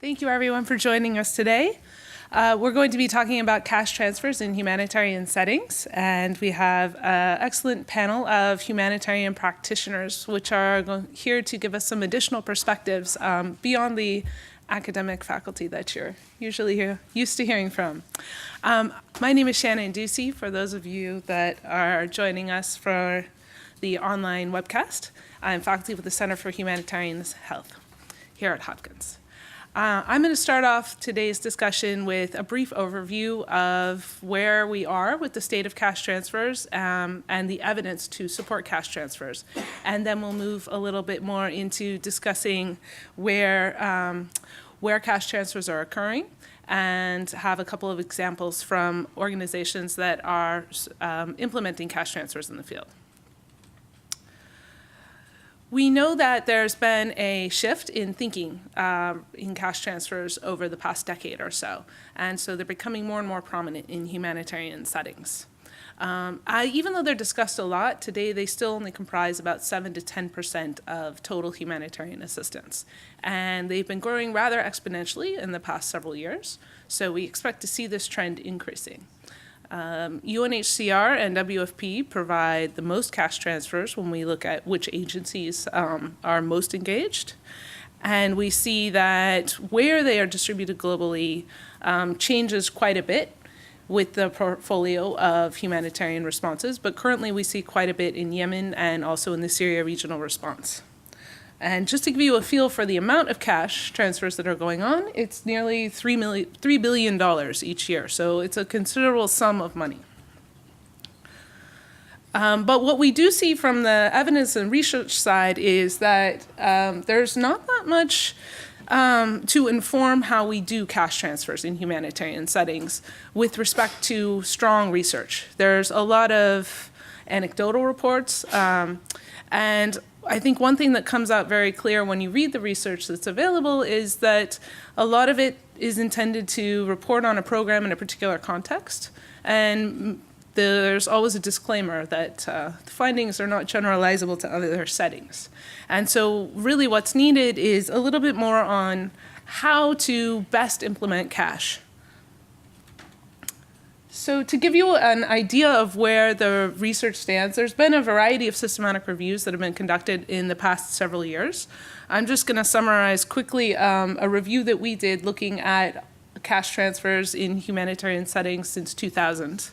Thank you everyone for joining us today. We're going to be talking about cash transfers in humanitarian settings, and we have an excellent panel of humanitarian practitioners which are here to give us some additional perspectives beyond the academic faculty that you're usually used to hearing from. My name is Shannon Doocy, for those of you that are joining us for the online webcast. I'm faculty with the Center for Humanitarian Health here at Hopkins. I'm going to start off today's discussion with a brief overview of where we are with the state of cash transfers and the evidence to support cash transfers. And then we'll move a little bit more into discussing where cash transfers are occurring and have a couple of examples from organizations that are implementing cash transfers in the field. We know that there's been a shift in thinking in cash transfers over the past decade or so, and so they're becoming more and more prominent in humanitarian settings. Even though they're discussed a lot, today they still only comprise about 7 to 10% of total humanitarian assistance, and they've been growing rather exponentially in the past several years, so we expect to see this trend increasing. UNHCR and WFP provide the most cash transfers when we look at which agencies are most engaged. And we see that where they are distributed globally changes quite a bit with the portfolio of humanitarian responses, but currently we see quite a bit in Yemen and also in the Syria regional response. And just to give you a feel for the amount of cash transfers that are going on, it's nearly $3 billion each year. So it's a considerable sum of money. But what we do see from the evidence and research side is that there's not that much to inform how we do cash transfers in humanitarian settings with respect to strong research. There's a lot of anecdotal reports, and I think one thing that comes out very clear when you read the research that's available is that a lot of it is intended to report on a program in a particular context, and there's always a disclaimer that the findings are not generalizable to other settings. And so really what's needed is a little bit more on how to best implement cash. So to give you an idea of where the research stands, there's been a variety of systematic reviews that have been conducted in the past several years. I'm just going to summarize quickly a review that we did looking at cash transfers in humanitarian settings since 2000.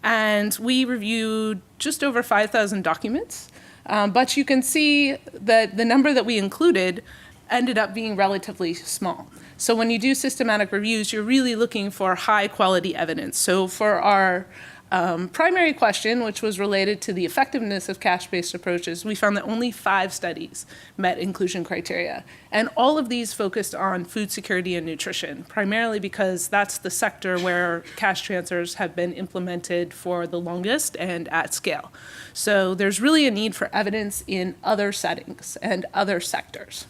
And we reviewed just over 5,000 documents, but you can see that the number that we included ended up being relatively small. So when you do systematic reviews, you're really looking for high quality evidence. So for our primary question, which was related to the effectiveness of cash-based approaches, we found that only 5 studies met inclusion criteria. And all of these focused on food security and nutrition, primarily because that's the sector where cash transfers have been implemented for the longest and at scale. So there's really a need for evidence in other settings and other sectors.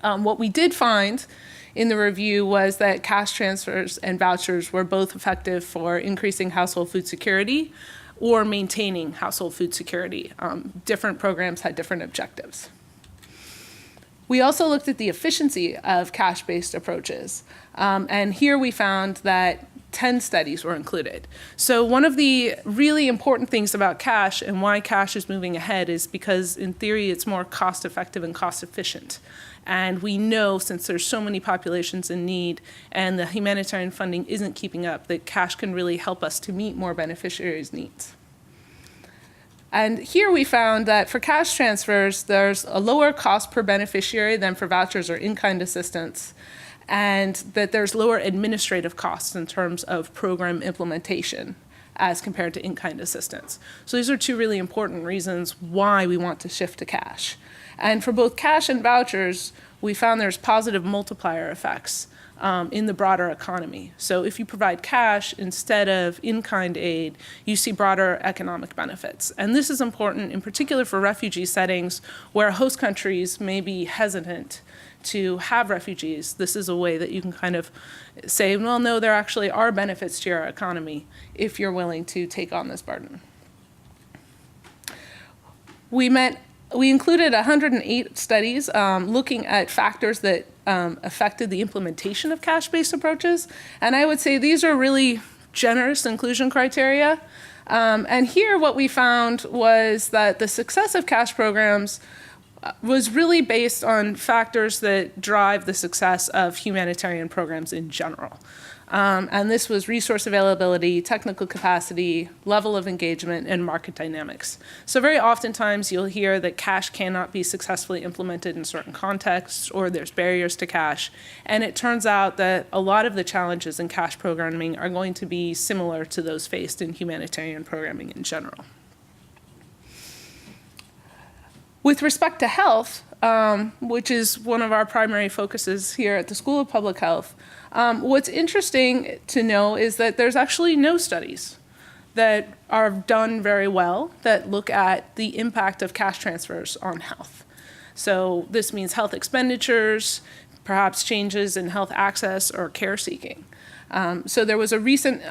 What we did find in the review was that cash transfers and vouchers were both effective for increasing household food security or maintaining household food security. Different programs had different objectives. We also looked at the efficiency of cash-based approaches, and here we found that 10 studies were included. So one of the really important things about cash and why cash is moving ahead is because in theory it's more cost effective and cost efficient. And we know, since there's so many populations in need and the humanitarian funding isn't keeping up, that cash can really help us to meet more beneficiaries' needs. And here we found that for cash transfers, there's a lower cost per beneficiary than for vouchers or in-kind assistance, and that there's lower administrative costs in terms of program implementation as compared to in-kind assistance. So these are 2 really important reasons why we want to shift to cash. And for both cash and vouchers, we found there's positive multiplier effects in the broader economy. So if you provide cash instead of in-kind aid, you see broader economic benefits. And this is important in particular for refugee settings where host countries may be hesitant to have refugees. This is a way that you can kind of say, well, no, there actually are benefits to your economy if you're willing to take on this burden. We met We included 108 studies looking at factors that affected the implementation of cash-based approaches. And I would say these are really generous inclusion criteria. And here what we found was that the success of cash programs was really based on factors that drive the success of humanitarian programs in general. And this was resource availability, technical capacity, level of engagement, and market dynamics. So very oftentimes you'll hear that cash cannot be successfully implemented in certain contexts, or there's barriers to cash. And it turns out that a lot of the challenges in cash programming are going to be similar to those faced in humanitarian programming in general. With respect to health, which is one of our primary focuses here at the School of Public Health, what's interesting to know is that there's actually no studies that are done very well that look at the impact of cash transfers on health. So this means health expenditures, perhaps changes in health access or care seeking. So there was a recent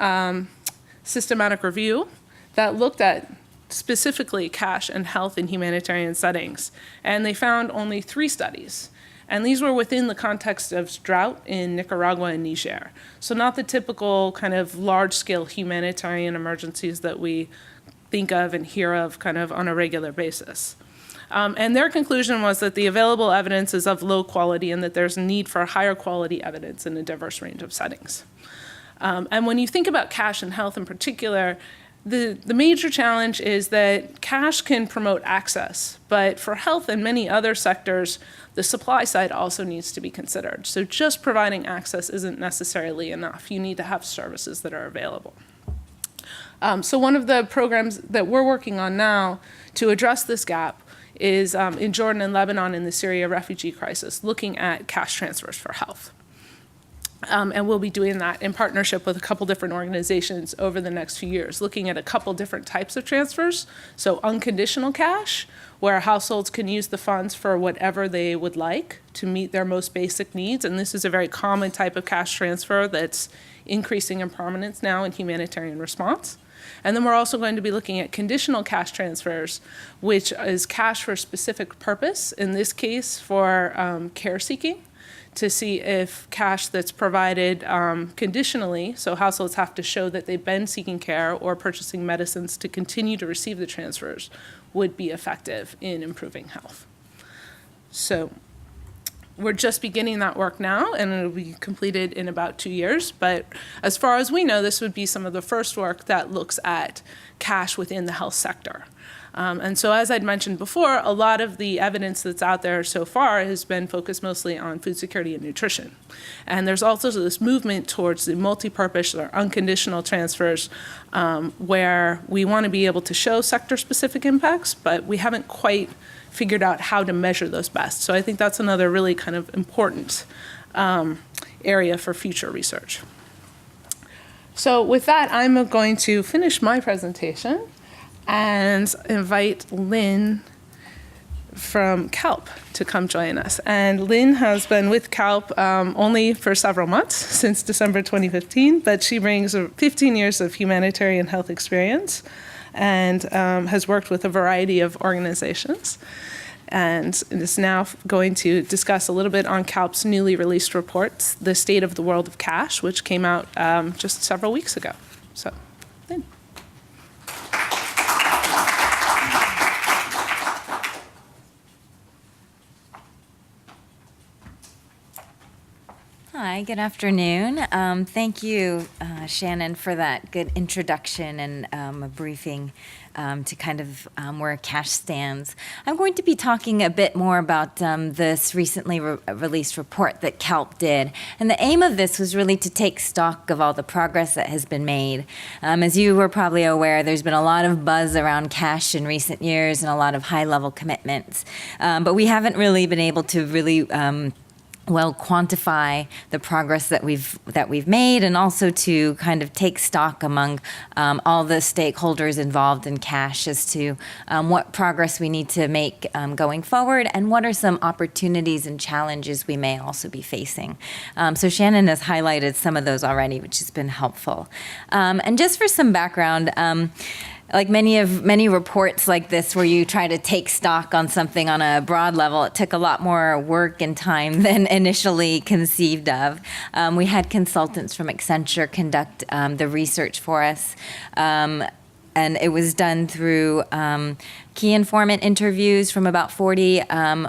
systematic review that looked at specifically cash and health in humanitarian settings, and they found only 3 studies. And these were within the context of drought in Nicaragua and Niger. So not the typical kind of large-scale humanitarian emergencies that we think of and hear of kind of on a regular basis. And their conclusion was that the available evidence is of low quality and that there's a need for higher quality evidence in a diverse range of settings. And when you think about cash and health in particular, the major challenge is that cash can promote access, but for health and many other sectors, the supply side also needs to be considered. So just providing access isn't necessarily enough. You need to have services that are available. So one of the programs that we're working on now to address this gap is in Jordan and Lebanon in the Syria refugee crisis, looking at cash transfers for health. And we'll be doing that in partnership with a couple different organizations over the next few years, looking at a couple different types of transfers. So unconditional cash, where households can use the funds for whatever they would like to meet their most basic needs. And this is a very common type of cash transfer that's increasing in prominence now in humanitarian response. And then we're also going to be looking at conditional cash transfers, which is cash for a specific purpose, in this case for care seeking, to see if cash that's provided conditionally, so households have to show that they've been seeking care or purchasing medicines to continue to receive the transfers, would be effective in improving health. So we're just beginning that work now, and it'll be completed in about 2 years. But as far as we know, this would be some of the first work that looks at cash within the health sector. And so as I'd mentioned before, a lot of the evidence that's out there so far has been focused mostly on food security and nutrition. And there's also this movement towards the multi-purpose or unconditional transfers where we want to be able to show sector-specific impacts, but we haven't quite figured out how to measure those best. So I think that's another really kind of important area for future research. So with that, I'm going to finish my presentation and invite Lynn from CaLP to come join us. And Lynn has been with CaLP only for several months, since December 2015, but she brings 15 years of humanitarian health experience and has worked with a variety of organizations, and is now going to discuss a little bit on CaLP's newly released reports, The State of the World of Cash, which came out just several weeks ago. So, Lynn. Hi, good afternoon. Thank you, Shannon, for that good introduction and a briefing to kind of where cash stands. I'm going to be talking a bit more about this recently released report that CaLP did. And the aim of this was really to take stock of all the progress that has been made. As you were probably aware, there's been a lot of buzz around cash in recent years and a lot of high-level commitments. But we haven't really been able to really quantify the progress that we've made, and also to kind of take stock among all the stakeholders involved in cash as to what progress we need to make going forward, and what are some opportunities and challenges we may also be facing. So Shannon has highlighted some of those already, which has been helpful. And just for some background, like many reports like this where you try to take stock on something on a broad level, it took a lot more work and time than initially conceived of. We had consultants from Accenture conduct the research for us. And it was done through key informant interviews from about 40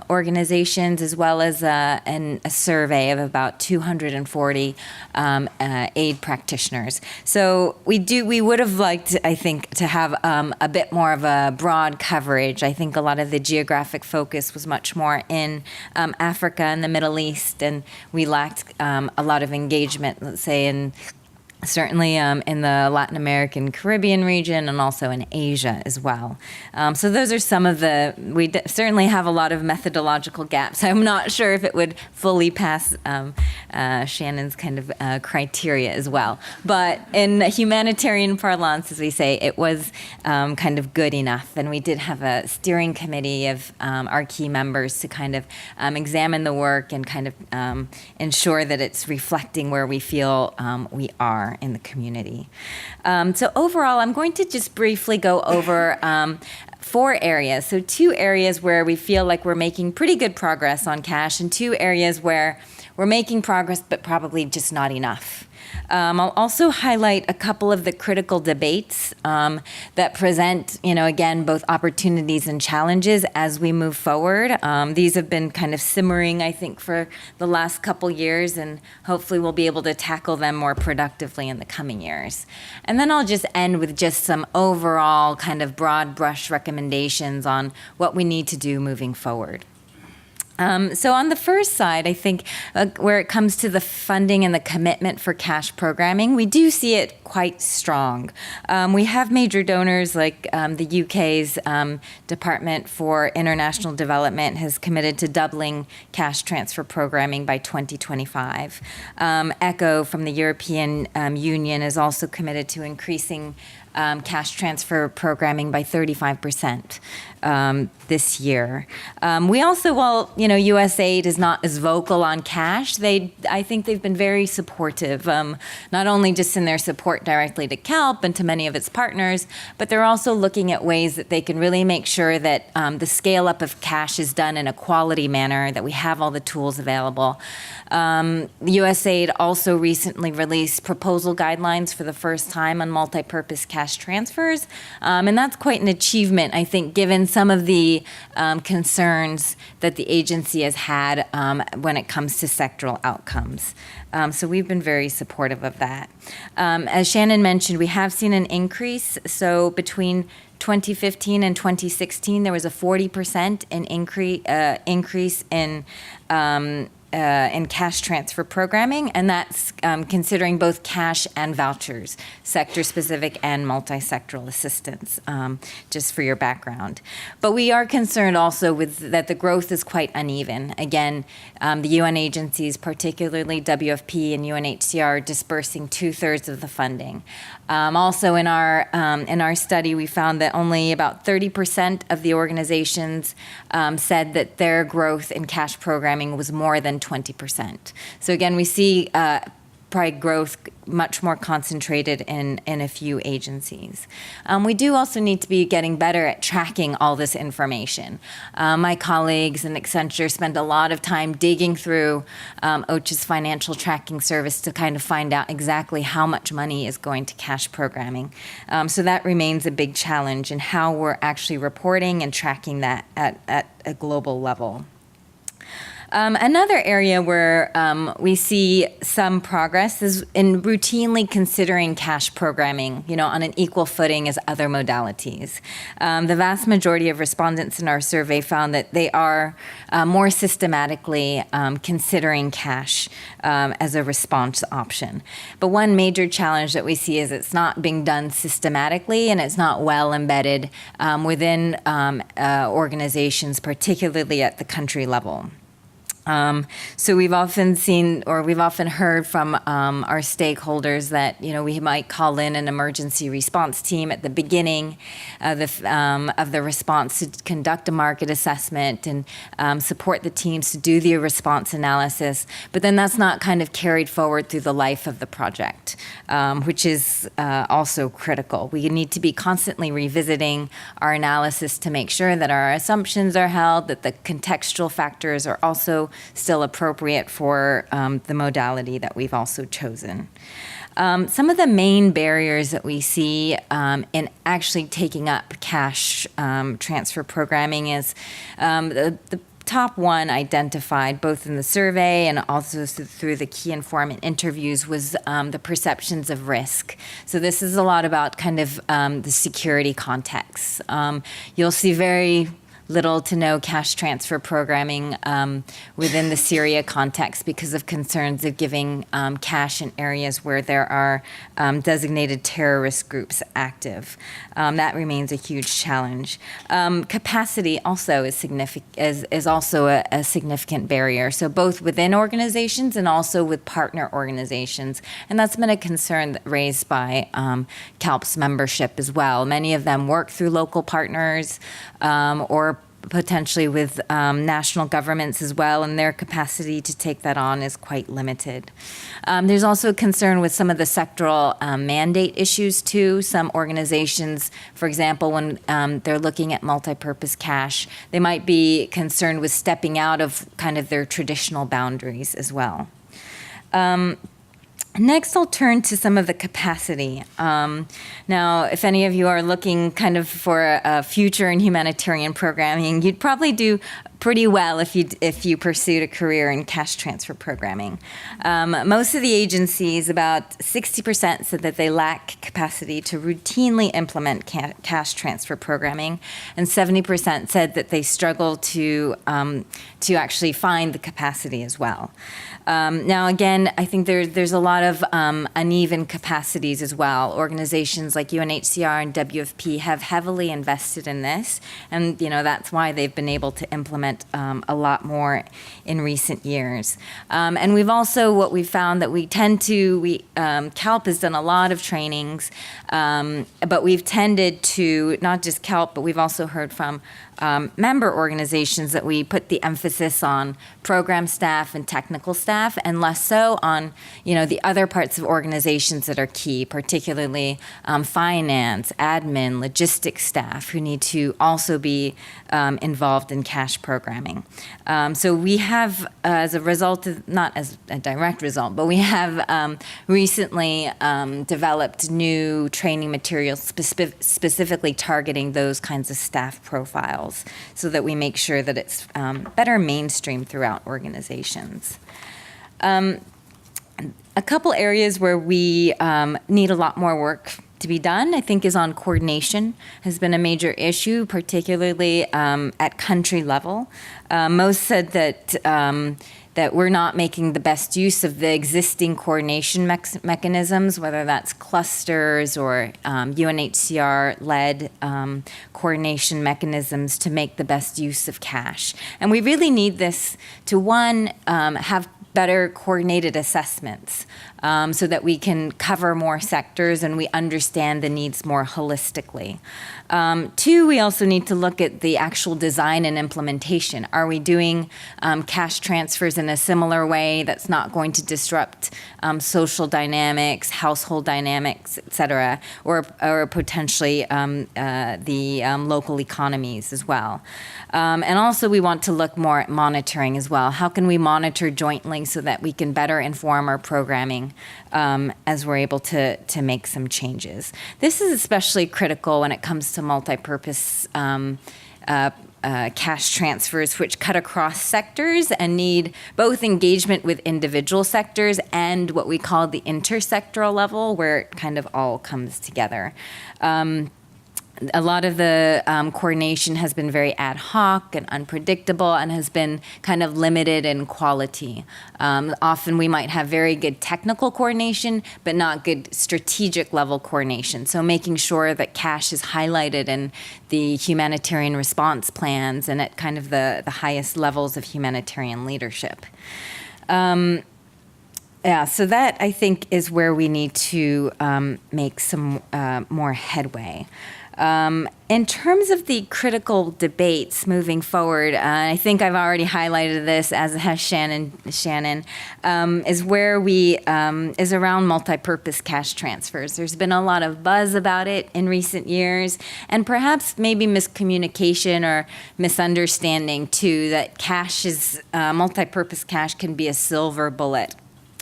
organizations, as well as a survey of about 240 aid practitioners. So we would have liked, I think, to have a bit more of a broad coverage. I think a lot of the geographic focus was much more in Africa and the Middle East, and we lacked a lot of engagement, let's say, certainly in the Latin American Caribbean region, and also in Asia as well. So those are some of we certainly have a lot of methodological gaps. I'm not sure if it would fully pass Shannon's kind of criteria as well. But in humanitarian parlance, as we say, it was kind of good enough. And we did have a steering committee of our key members to kind of examine the work and kind of ensure that it's reflecting where we feel we are in the community. So overall, I'm going to just briefly go over 4 areas. So 2 areas where we feel like we're making pretty good progress on cash, and 2 areas where we're making progress but probably just not enough. I'll also highlight a couple of the critical debates that present, again, both opportunities and challenges as we move forward. These have been kind of simmering, I think, for the last couple years, and hopefully we'll be able to tackle them more productively in the coming years. And then I'll just end with just some overall kind of broad brush recommendations on what we need to do moving forward. So on the first side, I think where it comes to the funding and the commitment for cash programming, we do see it quite strong. We have major donors like the UK's Department for International Development has committed to doubling cash transfer programming by 2025. ECHO from the European Union is also committed to increasing cash transfer programming by 35% this year. We also, while USAID is not as vocal on cash, I think they've been very supportive, not only just in their support directly to CaLP and to many of its partners, but they're also looking at ways that they can really make sure that the scale up of cash is done in a quality manner, that we have all the tools available. USAID also recently released proposal guidelines for the first time on multi-purpose cash transfers, and that's quite an achievement, I think, given some of the concerns that the agency has had when it comes to sectoral outcomes. So we've been very supportive of that. As Shannon mentioned, we have seen an increase. So between 2015 and 2016, there was a 40% increase in cash transfer programming, and that's considering both cash and vouchers, sector-specific and multi-sectoral assistance, just for your background. But we are concerned also with that the growth is quite uneven. Again, the UN agencies, particularly WFP and UNHCR, dispersing 2/3 of the funding. Also, in our study, we found that only about 30% of the organizations said that their growth in cash programming was more than 20%. So again, we see probably growth much more concentrated in a few agencies. We do also need to be getting better at tracking all this information. My colleagues in Accenture spend a lot of time digging through OCHA's financial tracking service to kind of find out exactly how much money is going to cash programming. So that remains a big challenge in how we're actually reporting and tracking that at a global level. Another area where we see some progress is in routinely considering cash programming, on an equal footing as other modalities. The vast majority of respondents in our survey found that they are more systematically considering cash as a response option. But one major challenge that we see is it's not being done systematically, and it's not well embedded within organizations, particularly at the country level. So we've often seen, or we've often heard from our stakeholders that, we might call in an emergency response team at the beginning of the response to conduct a market assessment and support the teams to do the response analysis. But then that's not kind of carried forward through the life of the project, which is also critical. We need to be constantly revisiting our analysis to make sure that our assumptions are held, that the contextual factors are also still appropriate for the modality that we've also chosen. Some of the main barriers that we see in actually taking up cash transfer programming is the top one identified both in the survey and also through the key informant interviews was the perceptions of risk. So this is a lot about kind of the security context. You'll see very little to no cash transfer programming within the Syria context because of concerns of giving cash in areas where there are designated terrorist groups active. That remains a huge challenge. Capacity also is also a significant barrier. So both within organizations and also with partner organizations, and that's been a concern raised by CaLP's membership as well. Many of them work through local partners or potentially with national governments as well, and their capacity to take that on is quite limited. There's also a concern with some of the sectoral mandate issues too. Some organizations, for example, when they're looking at multipurpose cash, they might be concerned with stepping out of kind of their traditional boundaries as well. Next, I'll turn to some of the capacity. Now, if any of you are looking kind of for a future in humanitarian programming, you'd probably do pretty well if you pursued a career in cash transfer programming. Most of the agencies, about 60%, said that they lack capacity to routinely implement cash transfer programming, and 70% said that they struggle to actually find the capacity as well. Now, again, I think there's a lot of uneven capacities as well. Organizations like UNHCR and WFP have heavily invested in this, and that's why they've been able to implement a lot more in recent years. And we've also, what we've found that we tend to, CaLP has done a lot of trainings, but we've tended to, not just CaLP, but we've also heard from member organizations that we put the emphasis on program staff and technical staff, and less so on the other parts of organizations that are key, particularly finance, admin, logistics staff who need to also be involved in cash programming. So we have, as a result of, not as a direct result, but we have recently developed new training materials specifically targeting those kinds of staff profiles, so that we make sure that it's better mainstream throughout organizations. A couple areas where we need a lot more work to be done, I think, is on coordination. Has been a major issue, particularly at country level. Most said that we're not making the best use of the existing coordination mechanisms, whether that's clusters or UNHCR-led coordination mechanisms to make the best use of cash. And we really need this to, one, have better coordinated assessments so that we can cover more sectors and we understand the needs more holistically. Two, we also need to look at the actual design and implementation. Are we doing cash transfers in a similar way that's not going to disrupt social dynamics, household dynamics, et cetera, or potentially the local economies as well? And also we want to look more at monitoring as well. How can we monitor jointly so that we can better inform our programming as we're able to make some changes? This is especially critical when it comes to multi-purpose cash transfers, which cut across sectors and need both engagement with individual sectors and what we call the intersectoral level, where it kind of all comes together. a lot of the coordination has been very ad hoc and unpredictable and has been kind of limited in quality. Often we might have very good technical coordination, but not good strategic level coordination. So making sure that cash is highlighted in the humanitarian response plans and at kind of the highest levels of humanitarian leadership. Yeah, so that I think is where we need to make some more headway. In terms of the critical debates moving forward, I think I've already highlighted this, as has Shannon, is where we is around multi-purpose cash transfers. There's been a lot of buzz about it in recent years, and perhaps maybe miscommunication or misunderstanding too, that cash is multi-purpose cash can be a silver bullet,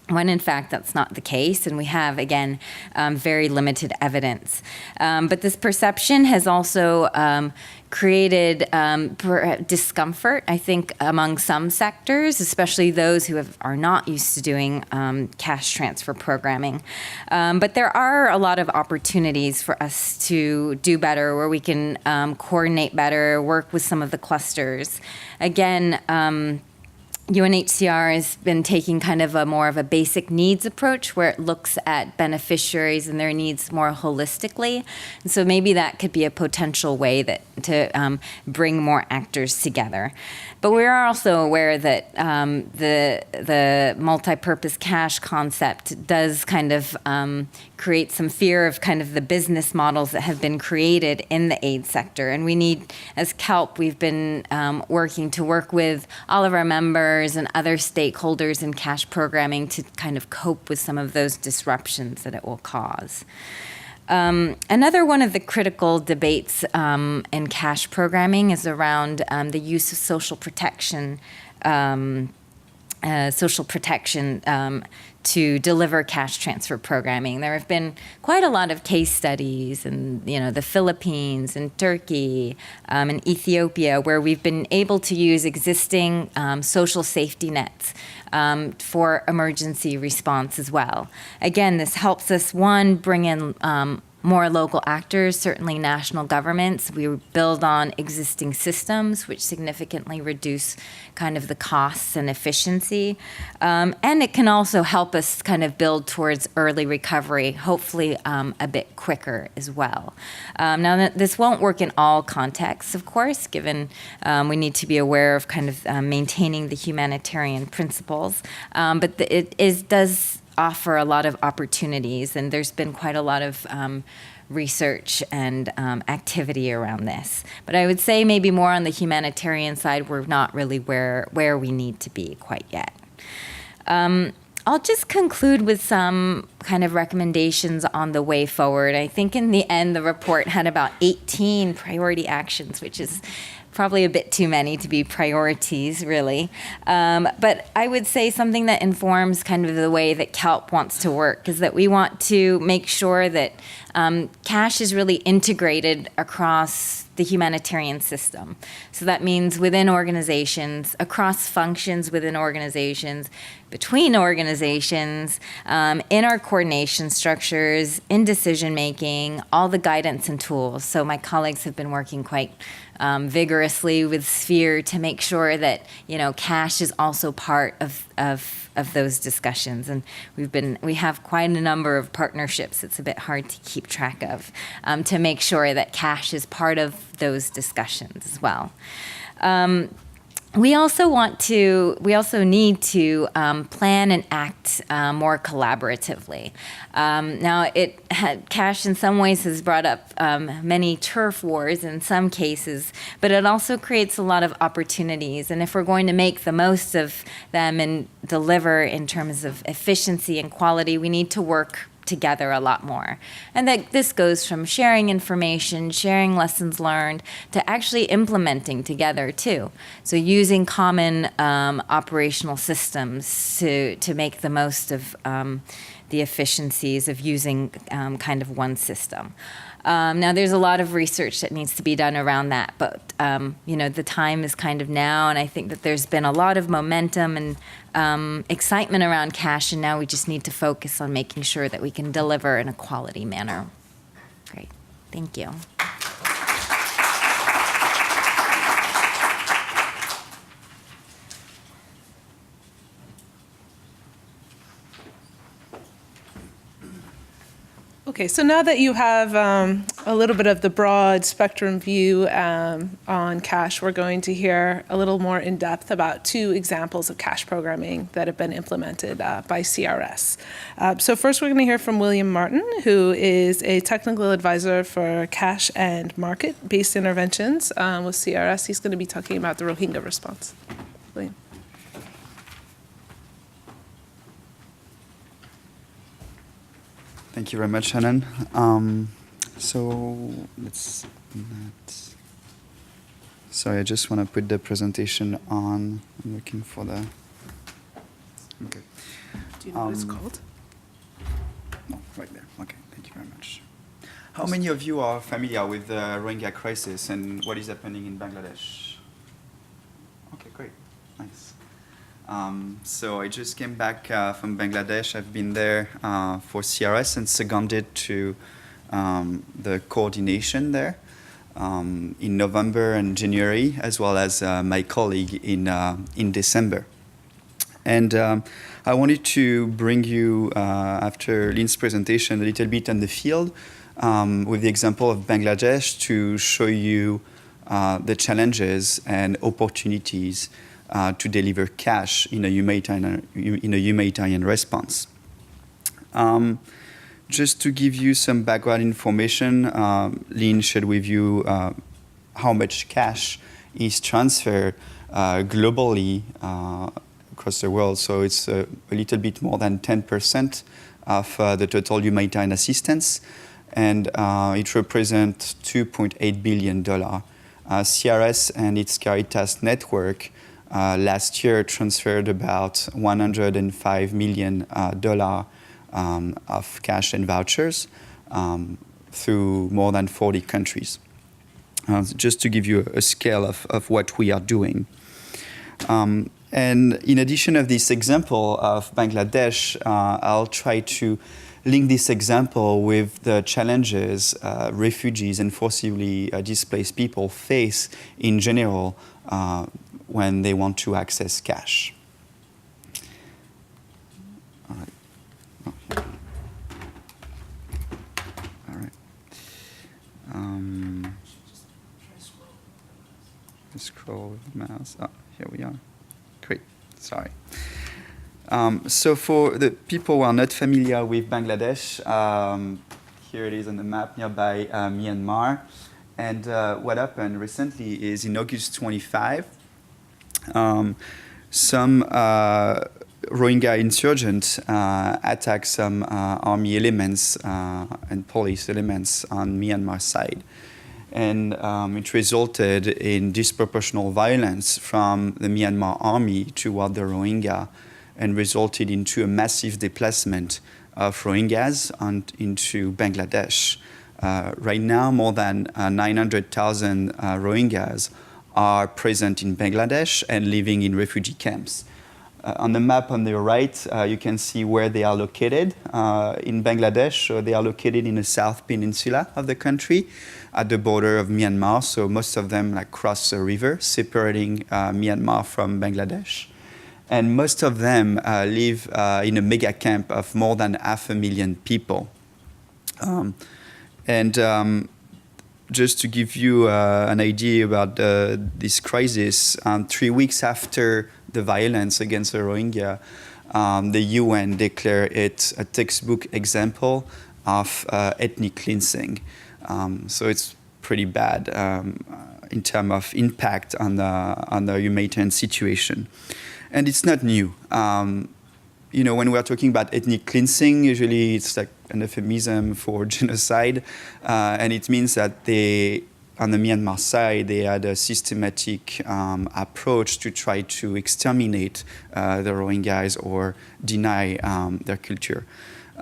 when in fact that's not the case, and we have, again, very limited evidence. But this perception has also created discomfort, I think, among some sectors, especially those who are not used to doing cash transfer programming. But there are a lot of opportunities for us to do better, where we can coordinate better, work with some of the clusters. Again, UNHCR has been taking kind of a more of a basic needs approach, where it looks at beneficiaries and their needs more holistically. And so maybe that could be a potential way to bring more actors together. But we are also aware that the multi-purpose cash concept does kind of create some fear of kind of the business models that have been created in the aid sector. And we need, as CaLP, we've been working with all of our members and other stakeholders in cash programming to kind of cope with some of those disruptions that it will cause. Another one of the critical debates in cash programming is around the use of social protection to deliver cash transfer programming. There have been quite a lot of case studies in the Philippines and Turkey and Ethiopia, where we've been able to use existing social safety nets for emergency response as well. Again, this helps us, one, bring in more local actors, certainly national governments. We build on existing systems, which significantly reduce kind of the costs and efficiency. And it can also help us kind of build towards early recovery, hopefully a bit quicker as well. Now, this won't work in all contexts, of course, given we need to be aware of kind of maintaining the humanitarian principles. But it does offer a lot of opportunities, and there's been quite a lot of research and activity around this. But I would say maybe more on the humanitarian side, we're not really where we need to be quite yet. I'll just conclude with some kind of recommendations on the way forward. I think in the end, the report had about 18 priority actions, which is probably a bit too many to be priorities, really. But I would say something that informs kind of the way that CaLP wants to work is that we want to make sure that cash is really integrated across the humanitarian system. So that means within organizations, across functions within organizations, between organizations, in our coordination structures, in decision-making, all the guidance and tools. So my colleagues have been working quite vigorously with Sphere to make sure that, cash is also part of those discussions. And we have quite a number of partnerships. It's a bit hard to keep track of, to make sure that cash is part of those discussions as well. We also need to plan and act more collaboratively. Now, cash in some ways has brought up many turf wars in some cases, but it also creates a lot of opportunities. And if we're going to make the most of them and deliver in terms of efficiency and quality, we need to work together a lot more. And that this goes from sharing information, sharing lessons learned, to actually implementing together too. So using common operational systems to make the most of the efficiencies of using kind of one system. Now, there's a lot of research that needs to be done around that, but the time is kind of now, and I think that there's been a lot of momentum and excitement around cash, and now we just need to focus on making sure that we can deliver in a quality manner. Great. Thank you. Okay, so now that you have a little bit of the broad spectrum view on cache, we're going to hear a little more in depth about two examples of cache programming that have been implemented by CRS. So first we're going to hear from William Martin, who is a technical advisor for cache and market-based interventions with CRS. He's going to be talking about the Rohingya response. William. Thank you very much, Shannon. So let's not. Sorry, I just want to put the presentation on. I'm looking for the. Okay. Do you know what it's called? No, right there. Okay, thank you very much. How many of you are familiar with the Rohingya crisis and what is happening in Bangladesh? Okay, great. Nice. So I just came back from Bangladesh. I've been there for CRS and seconded to the coordination there in November and January, as well as my colleague in December. And I wanted to bring you, after Lynn's presentation, a little bit on the field with the example of Bangladesh to show you the challenges and opportunities to deliver cash in a humanitarian response. Just to give you some background information, Lynn shared with you how much cash is transferred globally across the world. So it's a little bit more than 10% of the total humanitarian assistance, and it represents $2.8 billion. CRS and its Caritas network last year transferred about $105 million of cash and vouchers through more than 40 countries. Just to give you a scale of what we are doing. And in addition of this example of Bangladesh, I'll try to link this example with the challenges refugees and forcibly displaced people face in general when they want to access cash. All right. Oh, here. All right. Scroll with the mouse. Oh, here we are. Great. Sorry. So for the people who are not familiar with Bangladesh, here it is on the map nearby Myanmar. And what happened recently is in August 25, some Rohingya insurgents attacked some army elements and police elements on Myanmar side. And it resulted in disproportional violence from the Myanmar army toward the Rohingya and resulted into a massive displacement of Rohingyas into Bangladesh. Right now, more than 900,000 Rohingyas are present in Bangladesh and living in refugee camps. On the map on the right, you can see where they are located in Bangladesh. So they are located in the South Peninsula of the country at the border of Myanmar. So most of them cross a river separating Myanmar from Bangladesh. And most of them live in a mega camp of more than 500,000 people. Just to give you an idea about this crisis, 3 weeks after the violence against the Rohingya, the UN declared it a textbook example of ethnic cleansing. So it's pretty bad in terms of impact on the humanitarian situation. And it's not new. When we are talking about ethnic cleansing, usually it's like an euphemism for genocide. And it means that on the Myanmar side, they had a systematic approach to try to exterminate the Rohingyas or deny their culture.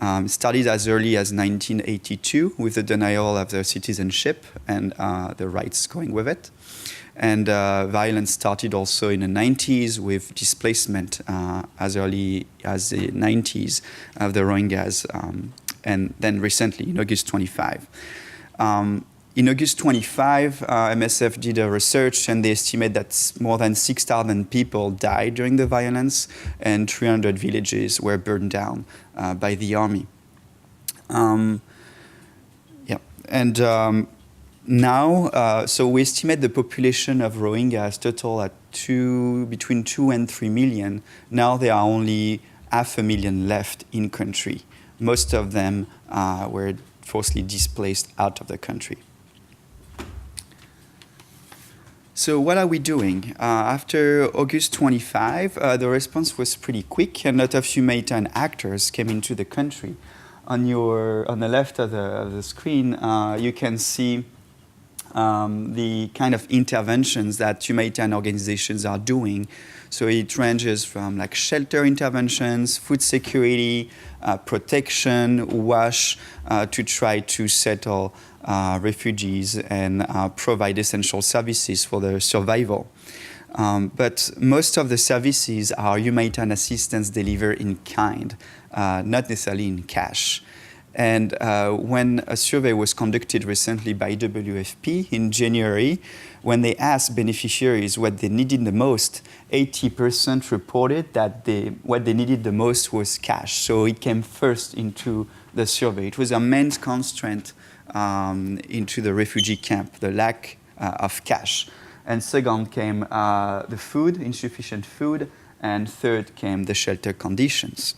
It started as early as 1982 with the denial of their citizenship and the rights going with it. And violence started also in the 90s with displacement as early as the 90s of the Rohingyas, and then recently in August 25. In August 25, MSF did a research and they estimate that more than 6,000 people died during the violence and 300 villages were burned down by the army. Now, so we estimate the population of Rohingyas total at between 2 and 3 million. Now there are only 500,000 left in country. Most of them were forcibly displaced out of the country. So what are we doing? After August 25, the response was pretty quick, and a lot of humanitarian actors came into the country. On the left of the screen, you can see the kind of interventions that humanitarian organizations are doing. So it ranges from like shelter interventions, food security, protection, WASH, to try to settle refugees and provide essential services for their survival. But most of the services are humanitarian assistance delivered in kind, not necessarily in cash. And when a survey was conducted recently by WFP in January, when they asked beneficiaries what they needed the most, 80% reported that what they needed the most was cash. So it came first into the survey. It was a main constraint into the refugee camp, the lack of cash. And second came the food, insufficient food, and third came the shelter conditions.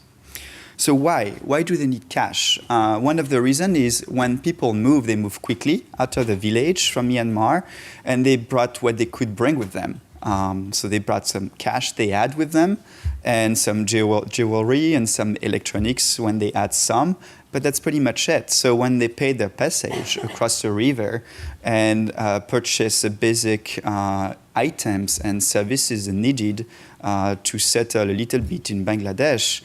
So why? Why do they need cash? One of the reasons is when people move, they move quickly out of the village from Myanmar, and they brought what they could bring with them. So they brought some cash they had with them, and some jewelry and some electronics when they had some, but that's pretty much it. So when they paid their passage across the river and purchased the basic items and services needed to settle a little bit in Bangladesh,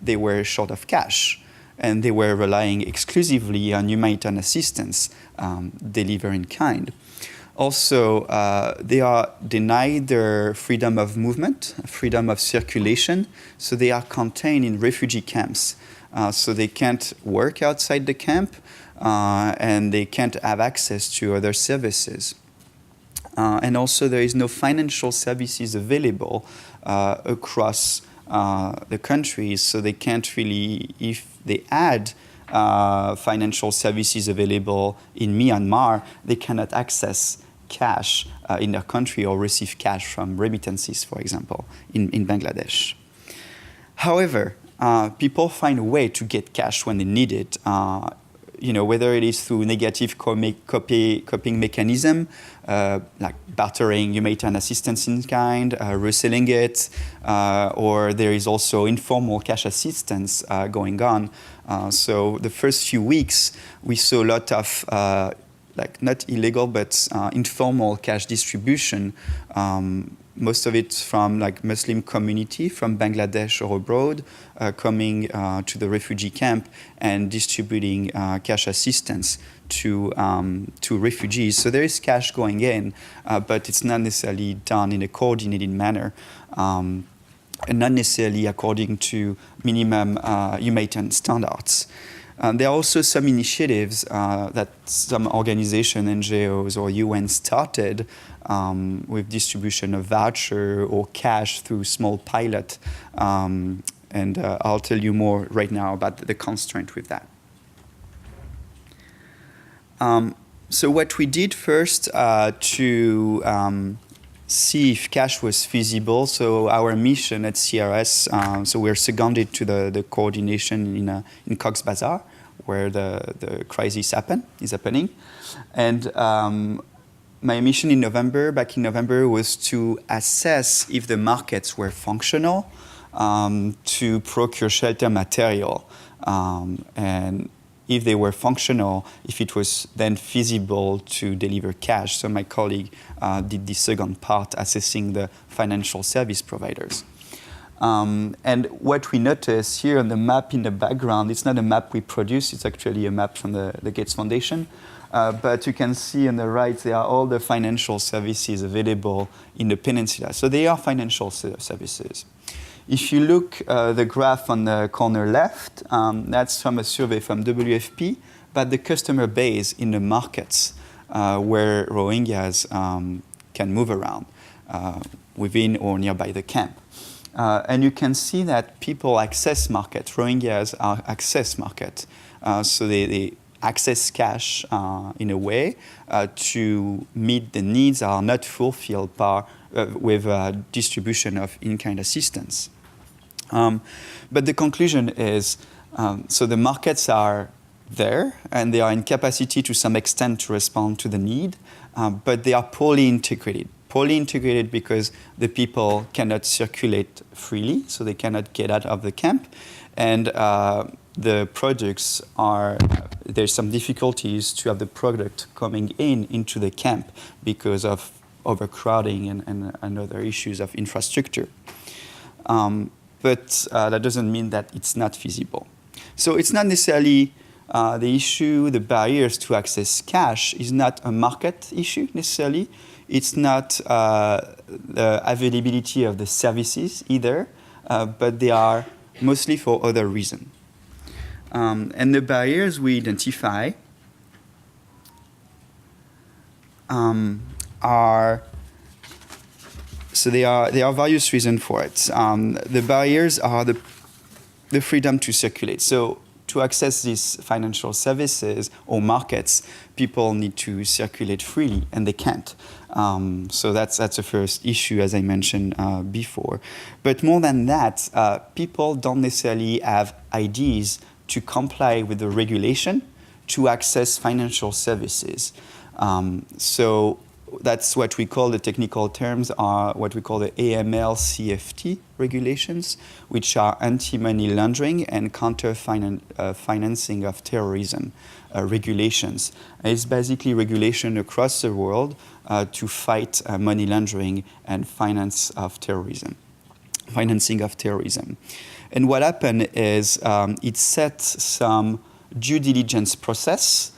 they were short of cash, and they were relying exclusively on humanitarian assistance delivered in kind. Also, they are denied their freedom of movement, freedom of circulation, so they are contained in refugee camps. So they can't work outside the camp, and they can't have access to other services. And also, there is no financial services available across the countries, so they can't really, if they had financial services available in Myanmar, they cannot access cash in their country or receive cash from remittances, for example, in Bangladesh. However, people find a way to get cash when they need it, whether it is through negative coping mechanism, like bartering humanitarian assistance in kind, reselling it, or there is also informal cash assistance going on. So the first few weeks, we saw a lot of not illegal, but informal cash distribution. Most of it from Muslim community from Bangladesh or abroad, coming to the refugee camp and distributing cash assistance to refugees. So there is cash going in, but it's not necessarily done in a coordinated manner, and not necessarily according to minimum humanitarian standards. There are also some initiatives that some organizations, NGOs or UN started with distribution of voucher or cash through small pilot. And I'll tell you more right now about the constraint with that. So what we did first to see if cash was feasible. So our mission at CRS, so we're seconded to the coordination in Cox's Bazar, where the crisis is happening. And my mission back in November, was to assess if the markets were functional to procure shelter material. And if they were functional, if it was then feasible to deliver cash. So my colleague did the second part, assessing the financial service providers. And what we notice here on the map in the background, it's not a map we produce, it's actually a map from the Gates Foundation. But you can see on the right, there are all the financial services available in the peninsula. So they are financial services. If you look the graph on the corner left, that's from a survey from WFP, but the customer base in the markets where Rohingyas can move around within or nearby the camp. And you can see that people access market, Rohingyas access market. So they access cash in a way to meet the needs that are not fulfilled with distribution of in-kind assistance. But the conclusion is, so the markets are there and they are in capacity to some extent to respond to the need, but they are poorly integrated. Poorly integrated because the people cannot circulate freely, so they cannot get out of the camp, and the products are, there's some difficulties to have the product coming into the camp because of overcrowding and other issues of infrastructure. But that doesn't mean that it's not feasible. So it's not necessarily the issue, the barriers to access cash is not a market issue necessarily. It's not the availability of the services either, but they are mostly for other reasons. And the barriers we identify are, so there are various reasons for it. The barriers are the freedom to circulate. So to access these financial services or markets, people need to circulate freely, and they can't. So that's the first issue, as I mentioned before. But more than that, people don't necessarily have IDs to comply with the regulation to access financial services. So that's what we call, the technical terms are what we call the AML-CFT regulations, which are anti-money laundering and counter-financing of terrorism regulations. It's basically regulation across the world to fight money laundering and financing of terrorism. And what happened is it sets some due diligence process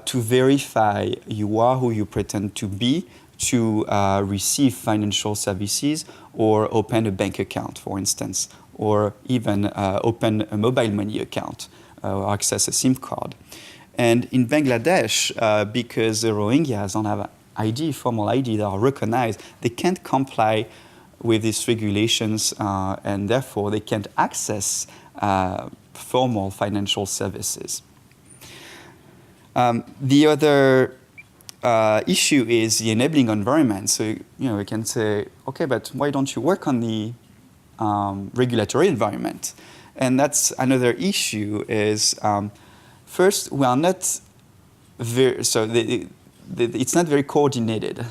to verify you are who you pretend to be to receive financial services or open a bank account, for instance, or even open a mobile money account or access a SIM card. And in Bangladesh, because the Rohingyas don't have ID, formal ID that are recognized, they can't comply with these regulations and therefore they can't access formal financial services. The other issue is the enabling environment. So, we can say, okay, but why don't you work on the regulatory environment? And that's another issue is, first, we are not very, so it's not very coordinated.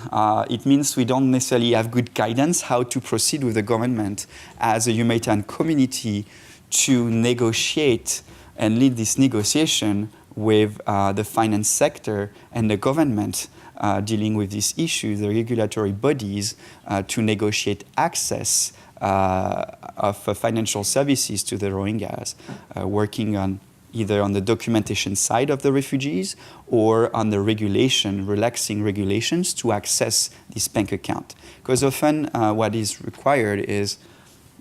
It means we don't necessarily have good guidance how to proceed with the government as a humanitarian community to negotiate and lead this negotiation with the finance sector and the government dealing with these issues, the regulatory bodies, to negotiate access of financial services to the Rohingyas, working on either on the documentation side of the refugees or on the regulation, relaxing regulations to access this bank account. Because often what is required is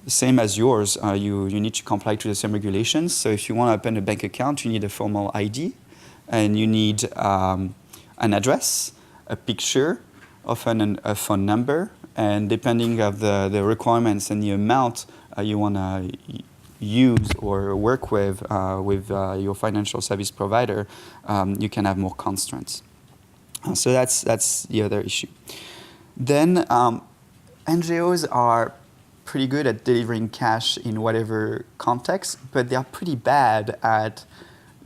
the same as yours. You need to comply to the same regulations. So if you want to open a bank account, you need a formal ID, and you need an address, a picture, often a phone number, and depending of the requirements and the amount you want to use or work with your financial service provider, you can have more constraints. So that's the other issue. Then NGOs are pretty good at delivering cash in whatever context, but they are pretty bad at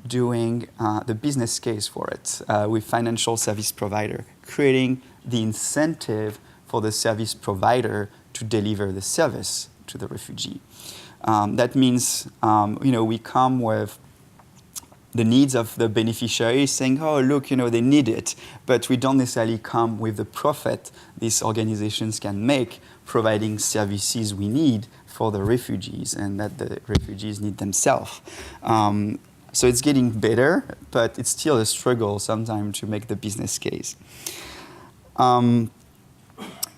doing the business case for it with financial service provider, creating the incentive for the service provider to deliver the service to the refugee. That means, we come with the needs of the beneficiaries saying, oh, look, they need it, but we don't necessarily come with the profit these organizations can make providing services we need for the refugees and that the refugees need themselves. So it's getting better, but it's still a struggle sometimes to make the business case.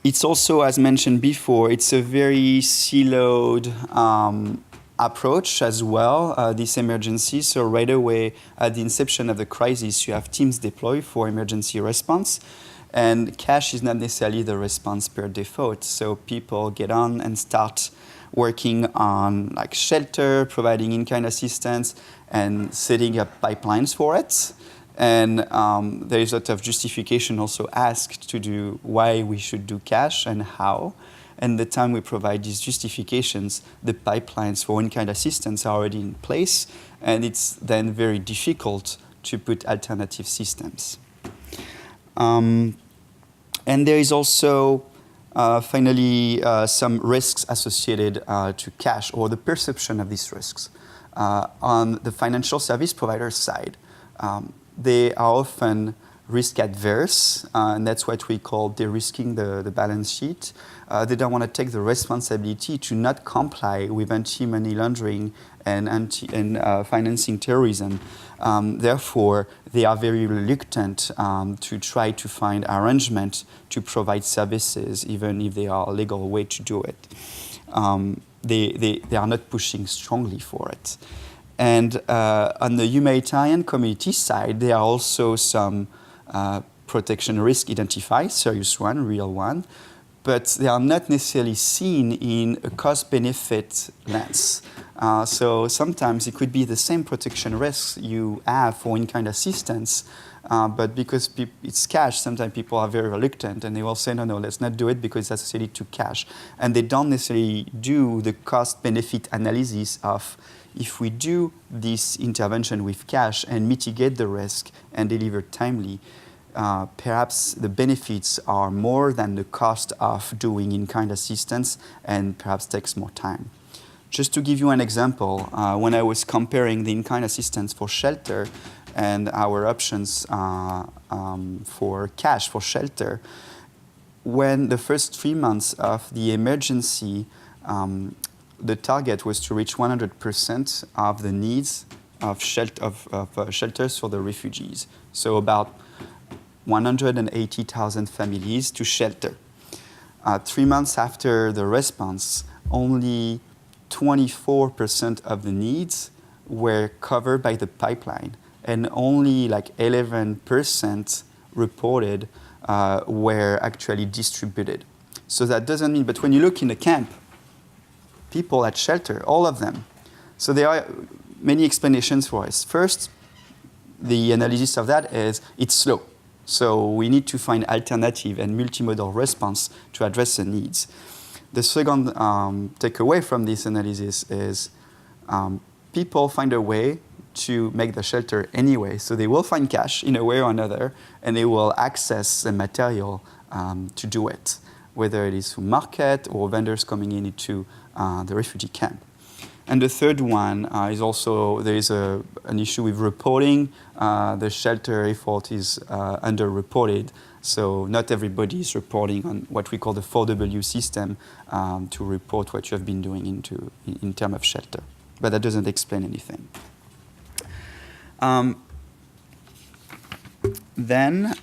It's also, as mentioned before, it's a very siloed approach as well, this emergency. So right away, at the inception of the crisis, you have teams deployed for emergency response. And cash is not necessarily the response per default. So people get on and start working on like shelter, providing in-kind assistance, and setting up pipelines for it. And there is a lot of justification also asked to do why we should do cash and how. And the time we provide these justifications, the pipelines for in-kind assistance are already in place, and it's then very difficult to put alternative systems. And there is also, finally, some risks associated to cash, or the perception of these risks. On the financial service provider side, they are often risk adverse, and that's what we call de-risking the balance sheet. They don't want to take the responsibility to not comply with anti-money laundering and financing terrorism. Therefore, they are very reluctant to try to find arrangement to provide services, even if there are a legal way to do it. They are not pushing strongly for it. And on the humanitarian community side, there are also some protection risk identified, serious one, real one, but they are not necessarily seen in a cost-benefit lens. So sometimes it could be the same protection risks you have for in-kind assistance, but because it's cash, sometimes people are very reluctant and they will say, no, let's not do it because it's associated to cash. And they don't necessarily do the cost-benefit analysis of if we do this intervention with cash and mitigate the risk and deliver timely, perhaps the benefits are more than the cost of doing in-kind assistance and perhaps takes more time. Just to give you an example, when I was comparing the in-kind assistance for shelter and our options for cash for shelter, when the first 3 months of the emergency, the target was to reach 100% of the needs of shelters for the refugees. So about 180,000 families to shelter. 3 months after the response, only 24% of the needs were covered by the pipeline, and only like 11% reported were actually distributed. So that doesn't mean, but when you look in the camp, people at shelter, all of them. So there are many explanations for this. First, the analysis of that is it's slow. So we need to find alternative and multimodal response to address the needs. The second takeaway from this analysis is people find a way to make the shelter anyway. So they will find cash in a way or another, and they will access the material to do it, whether it is through market or vendors coming into the refugee camp. And the third one is also, there is an issue with reporting. The shelter effort is underreported, so not everybody is reporting on what we call the 4W system to report what you have been doing in terms of shelter. But that doesn't explain anything. Then,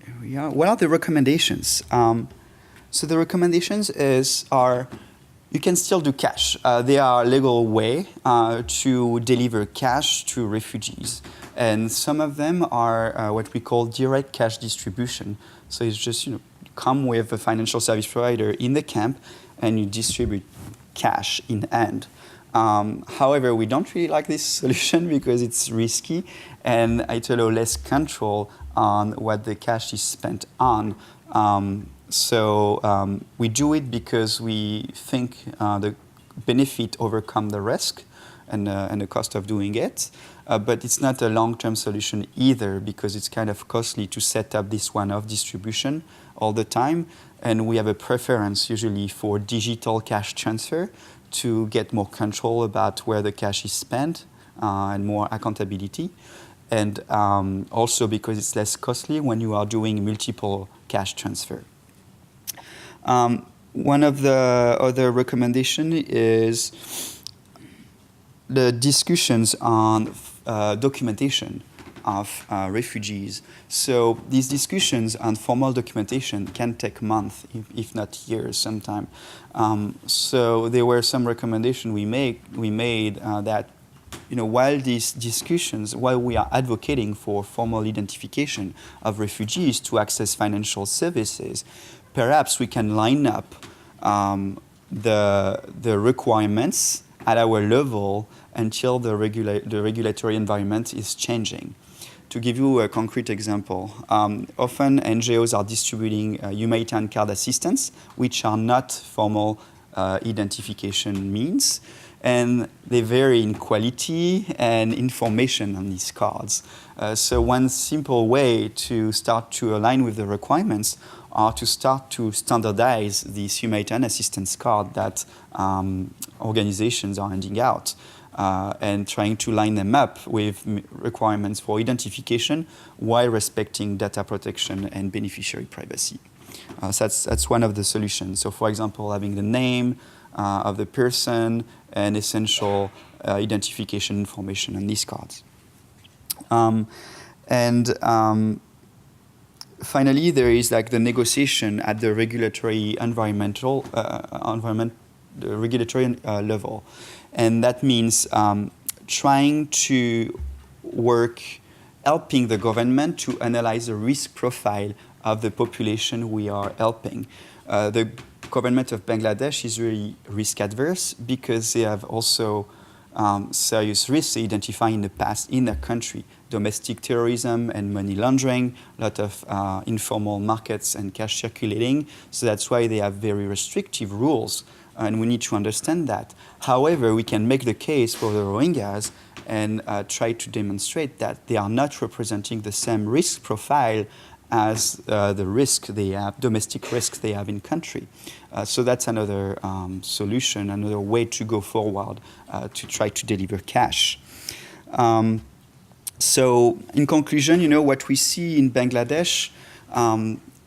here we are. What are the recommendations? So the recommendations are, you can still do cash. There are legal way to deliver cash to refugees. And some of them are what we call direct cash distribution. So it's just, come with a financial service provider in the camp and you distribute cash in hand. However, we don't really like this solution because it's risky and it allows less control on what the cash is spent on. So we do it because we think the benefit overcome the risk and the cost of doing it. But it's not a long-term solution either because it's kind of costly to set up this one-off distribution all the time. And we have a preference usually for digital cash transfer to get more control about where the cash is spent and more accountability. And also because it's less costly when you are doing multiple cash transfer. One of the other recommendation is the discussions on documentation of refugees. So these discussions on formal documentation can take months, if not years, sometime. So there were some recommendations we made that, while these discussions, while we are advocating for formal identification of refugees to access financial services, perhaps we can line up the requirements at our level until the regulatory environment is changing. To give you a concrete example, often NGOs are distributing humanitarian card assistance, which are not formal identification means, and they vary in quality and information on these cards. So one simple way to start to align with the requirements are to start to standardize this humanitarian assistance card that organizations are handing out. And trying to line them up with requirements for identification while respecting data protection and beneficiary privacy. So that's one of the solutions. So for example, having the name of the person and essential identification information on these cards. Finally, there is like the negotiation at the regulatory level. And that means trying to work, helping the government to analyze the risk profile of the population we are helping. The government of Bangladesh is really risk adverse because they have also serious risks they identified in the past in their country. Domestic terrorism and money laundering, a lot of informal markets and cash circulating. So that's why they have very restrictive rules. And we need to understand that. However, we can make the case for the Rohingyas and try to demonstrate that they are not representing the same risk profile as the risk they have, domestic risks they have in country. So that's another solution, another way to go forward to try to deliver cash. So in conclusion, what we see in Bangladesh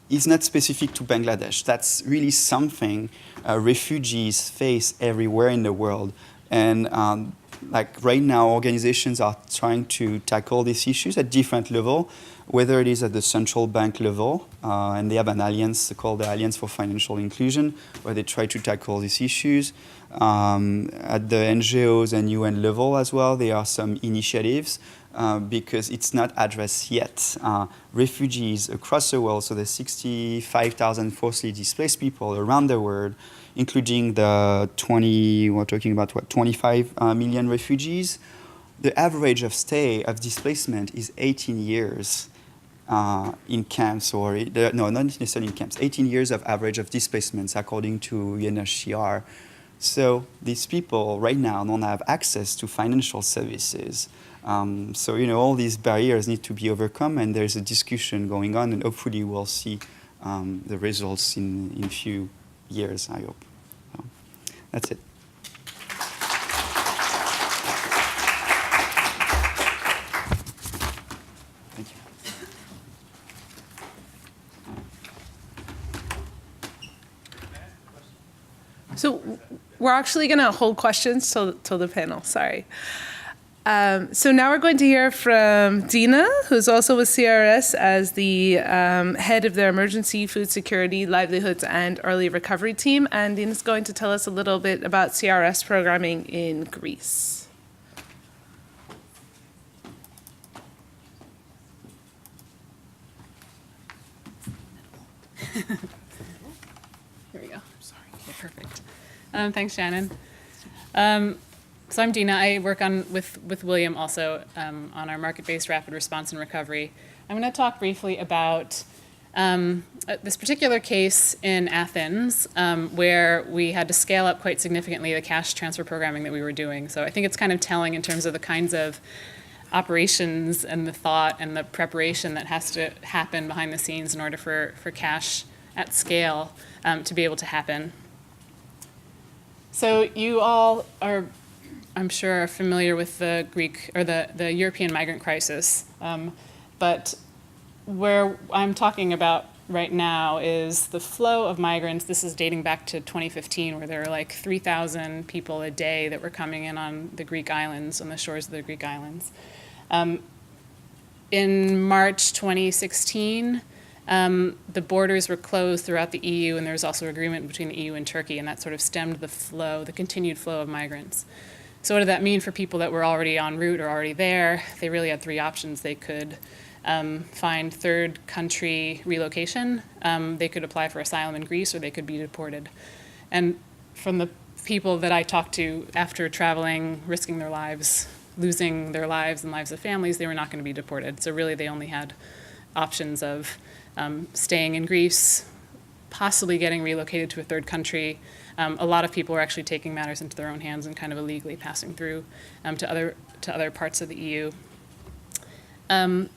is not specific to Bangladesh. That's really something refugees face everywhere in the world. And like right now, organizations are trying to tackle these issues at different level, whether it is at the central bank level, and they have an alliance called the Alliance for Financial Inclusion, where they try to tackle these issues. At the NGOs and UN level as well, there are some initiatives because it's not addressed yet. Refugees across the world, so there's 65,000 forcibly displaced people around the world, including the 25 million refugees. The average of stay of displacement is 18 years in camps, not necessarily in camps, 18 years of average of displacements according to UNHCR. So these people right now don't have access to financial services. So all these barriers need to be overcome, and there's a discussion going on, and hopefully we'll see the results in a few years, I hope. So that's it. Thank you. So we're actually going to hold questions till the panel, sorry. So now we're going to hear from Dina, who's also with CRS as the head of their Emergency Food Security, Livelihoods, and Early Recovery team. And Dina's going to tell us a little bit about CRS programming in Greece. Here we go. Sorry. Okay, perfect. Thanks, Shannon. So I'm Dina. I work with William also on our market-based rapid response and recovery. I'm going to talk briefly about this particular case in Athens where we had to scale up quite significantly the cash transfer programming that we were doing. So I think it's kind of telling in terms of the kinds of operations and the thought and the preparation that has to happen behind the scenes in order for cash at scale to be able to happen. So you all are, I'm sure, familiar with the Greek or the European migrant crisis, but where I'm talking about right now is the flow of migrants. This is dating back to 2015, where there were like 3,000 people a day that were coming in on the Greek islands, on the shores of the Greek islands. In March 2016, the borders were closed throughout the EU, and there was also agreement between the EU and Turkey, and that sort of stemmed the continued flow of migrants. So what did that mean for people that were already en route or already there? They really had three options. They could find third country relocation, they could apply for asylum in Greece, or they could be deported. And the people that I talked to after traveling, risking their lives, losing their lives and lives of families, they were not going to be deported. So really, they only had options of staying in Greece, possibly getting relocated to a third country. A lot of people were actually taking matters into their own hands and kind of illegally passing through to other parts of the EU. Oh,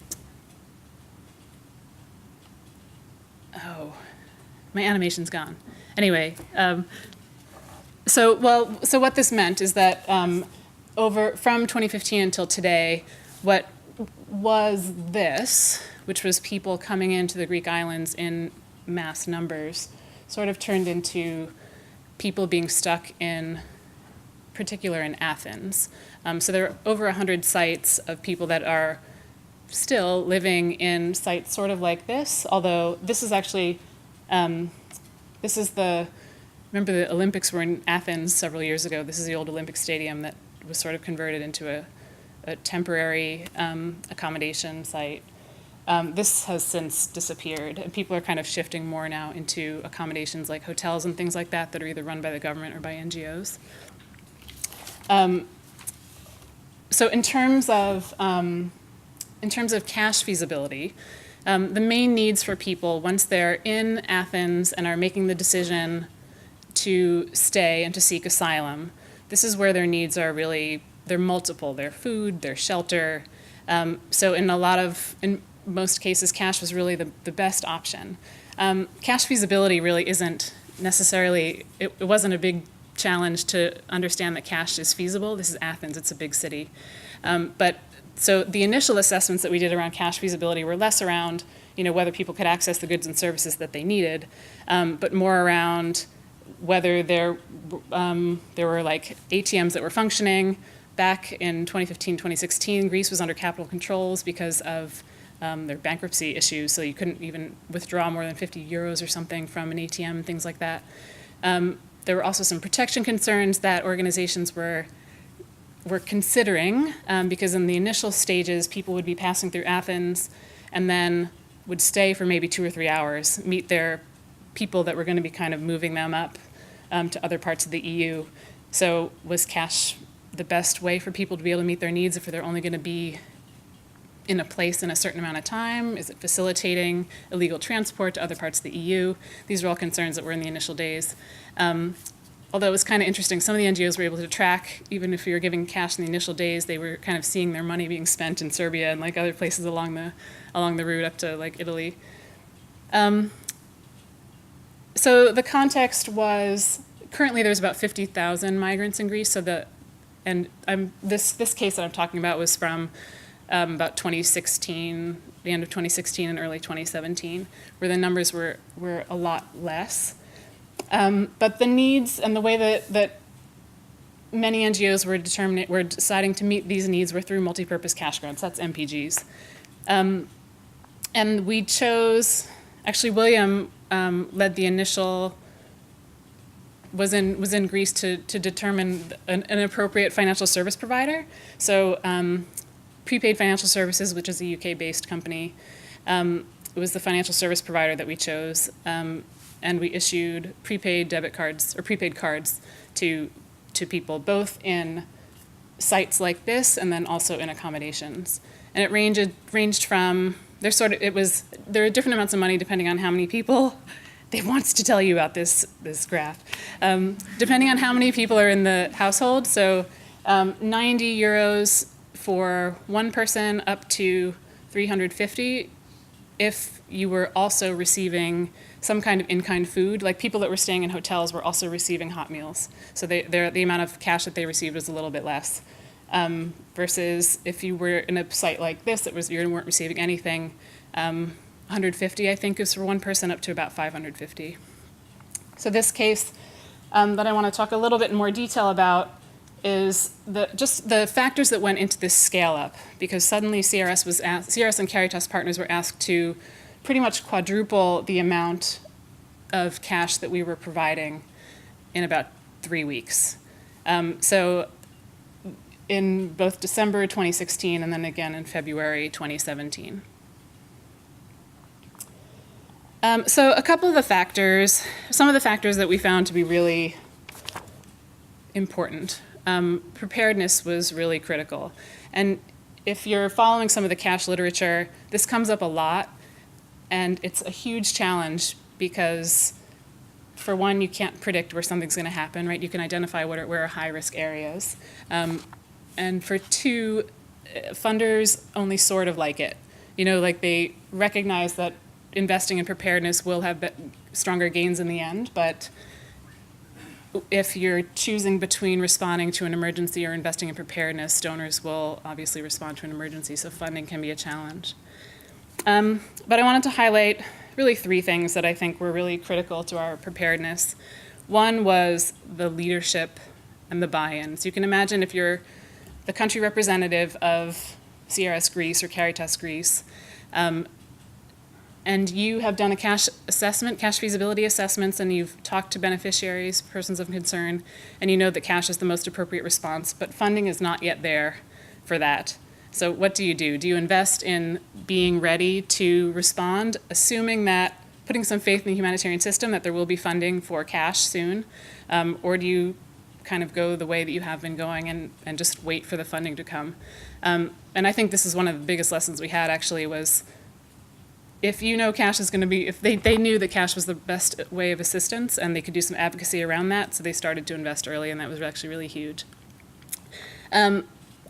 my animation's gone. Anyway, so what this meant is that from 2015 until today, what was this, which was people coming into the Greek islands in mass numbers, sort of turned into people being stuck in particular in Athens. So there are over 100 sites of people that are still living in sites sort of like this, although this is actually, remember the Olympics were in Athens several years ago. This is the old Olympic Stadium that was sort of converted into a temporary accommodation site. This has since disappeared, and people are kind of shifting more now into accommodations like hotels and things like that that are either run by the government or by NGOs. So in terms of cash feasibility, the main needs for people once they're in Athens and are making the decision to stay and to seek asylum, this is where their needs are really, they're multiple. Their food, their shelter. So in most cases, cash was really the best option. Cash feasibility really isn't necessarily, it wasn't a big challenge to understand that cash is feasible. This is Athens, it's a big city. So the initial assessments that we did around cash feasibility were less around, whether people could access the goods and services that they needed, but more around whether there were like ATMs that were functioning. Back in 2015, 2016, Greece was under capital controls because of their bankruptcy issues, so you couldn't even withdraw more than 50 euros or something from an ATM, things like that. There were also some protection concerns that organizations were considering, because in the initial stages, people would be passing through Athens and then would stay for maybe 2 or 3 hours, meet their people that were going to be kind of moving them up to other parts of the EU. So was cash the best way for people to be able to meet their needs if they're only going to be in a place in a certain amount of time? Is it facilitating illegal transport to other parts of the EU? These are all concerns that were in the initial days. Although it was kind of interesting, some of the NGOs were able to track, even if you were giving cash in the initial days, they were kind of seeing their money being spent in Serbia and like other places along the route up to like Italy. So the context was, currently there's about 50,000 migrants in Greece. This case that I'm talking about was from about 2016, the end of 2016 and early 2017, where the numbers were a lot less. But the needs and the way that many NGOs were deciding to meet these needs were through multi-purpose cash grants. That's MPGs. And we chose, actually William led the initial, was in Greece to determine an appropriate financial service provider. So Prepaid Financial Services, which is a UK-based company, it was the financial service provider that we chose. And we issued prepaid debit cards or prepaid cards to people, both in sites like this and then also in accommodations. And it ranged from there are different amounts of money depending on how many people. Dave wants to tell you about this graph. Depending on how many people are in the household, so 90 euros for one person up to 350 if you were also receiving some kind of in-kind food. Like people that were staying in hotels were also receiving hot meals. So the amount of cash that they received was a little bit less. Versus if you were in a site like this, you weren't receiving anything, 150 I think is for one person up to about 550. So this case that I want to talk a little bit in more detail about is just the factors that went into this scale up, because suddenly CRS and Caritas partners were asked to pretty much quadruple the amount of cash that we were providing in about 3 weeks. So in both December 2016 and then again in February 2017. So a couple of the factors, some of the factors that we found to be really important. Preparedness was really critical. And if you're following some of the cash literature, this comes up a lot, and it's a huge challenge because, for one, you can't predict where something's going to happen, right? You can identify where are high-risk areas. And for two, funders only sort of like it. You know, like they recognize that investing in preparedness will have stronger gains in the end, but if you're choosing between responding to an emergency or investing in preparedness, donors will obviously respond to an emergency, so funding can be a challenge. But I wanted to highlight really three things that I think were really critical to our preparedness. One was the leadership and the buy-in. So you can imagine if you're the country representative of CRS Greece or Caritas Greece, and you have done a cash assessment, cash feasibility assessments, and you've talked to beneficiaries, persons of concern, and you know that cash is the most appropriate response, but funding is not yet there for that. So what do? Do you invest in being ready to respond, assuming that, putting some faith in the humanitarian system that there will be funding for cash soon, or do you kind of go the way that you have been going and just wait for the funding to come? And I think this is one of the biggest lessons we had actually was, if you know cash is going to be, if they knew that cash was the best way of assistance and they could do some advocacy around that, so they started to invest early, and that was actually really huge.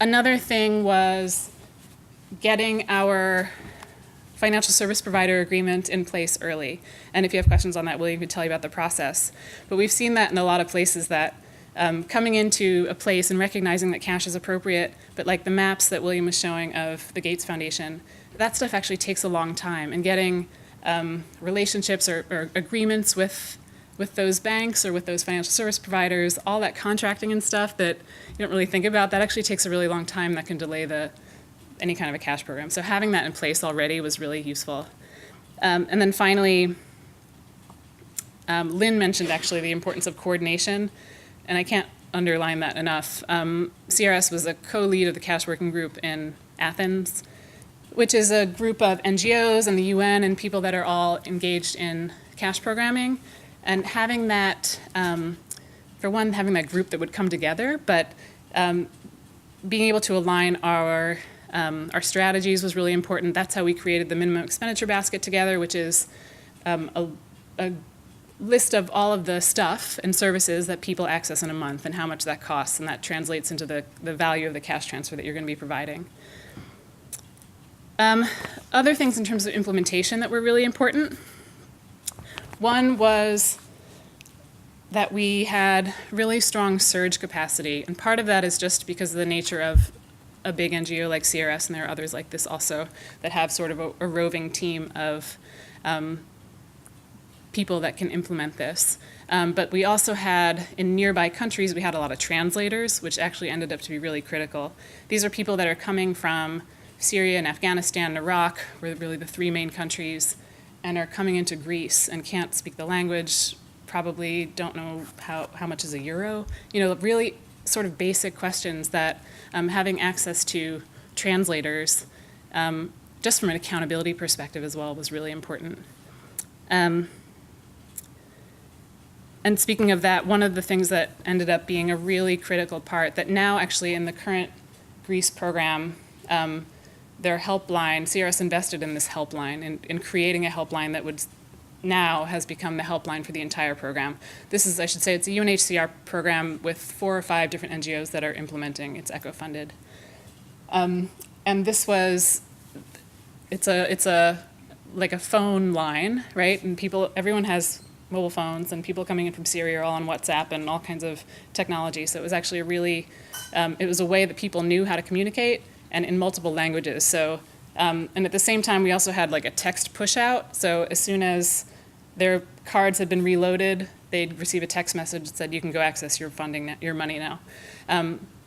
Another thing was getting our financial service provider agreement in place early. And if you have questions on that, William could tell you about the process. But we've seen that in a lot of places that coming into a place and recognizing that cash is appropriate, but like the maps that William was showing of the Gates Foundation, that stuff actually takes a long time. And getting relationships or agreements with those banks or with those financial service providers, all that contracting and stuff that you don't really think about, that actually takes a really long time that can delay any kind of a cash program. So having that in place already was really useful. And then finally, Lynn mentioned actually the importance of coordination, and I can't underline that enough. CRS was a co-lead of the cash working group in Athens, which is a group of NGOs and the UN and people that are all engaged in cash programming. And having that, for one, having that group that would come together, but being able to align our strategies was really important. That's how we created the minimum expenditure basket together, which is a list of all of the stuff and services that people access in a month and how much that costs, and that translates into the value of the cash transfer that you're going to be providing. Other things in terms of implementation that were really important. One was that we had really strong surge capacity, and part of that is just because of the nature of a big NGO like CRS, and there are others like this also that have sort of a roving team of people that can implement this. But we also had, in nearby countries, we had a lot of translators, which actually ended up to be really critical. These are people that are coming from Syria and Afghanistan and Iraq, were really the three main countries, and are coming into Greece and can't speak the language, probably don't know how much is a euro. You know, really sort of basic questions that having access to translators, just from an accountability perspective as well, was really important. And speaking of that, one of the things that ended up being a really critical part that now actually in the current Greece program, their helpline, CRS invested in this helpline, in creating a helpline that would now has become the helpline for the entire program. This is, I should say, it's a UNHCR program with 4 or 5 different NGOs that are implementing. It's ECHO-funded. And this was, it's like a phone line, right? And everyone has mobile phones, and people coming in from Syria are all on WhatsApp and all kinds of technology. So it was actually a really, it was a way that people knew how to communicate, and in multiple languages. So, and at the same time, we also had like a text push out. So as soon as their cards had been reloaded, they'd receive a text message that said, you can go access your funding, your money now.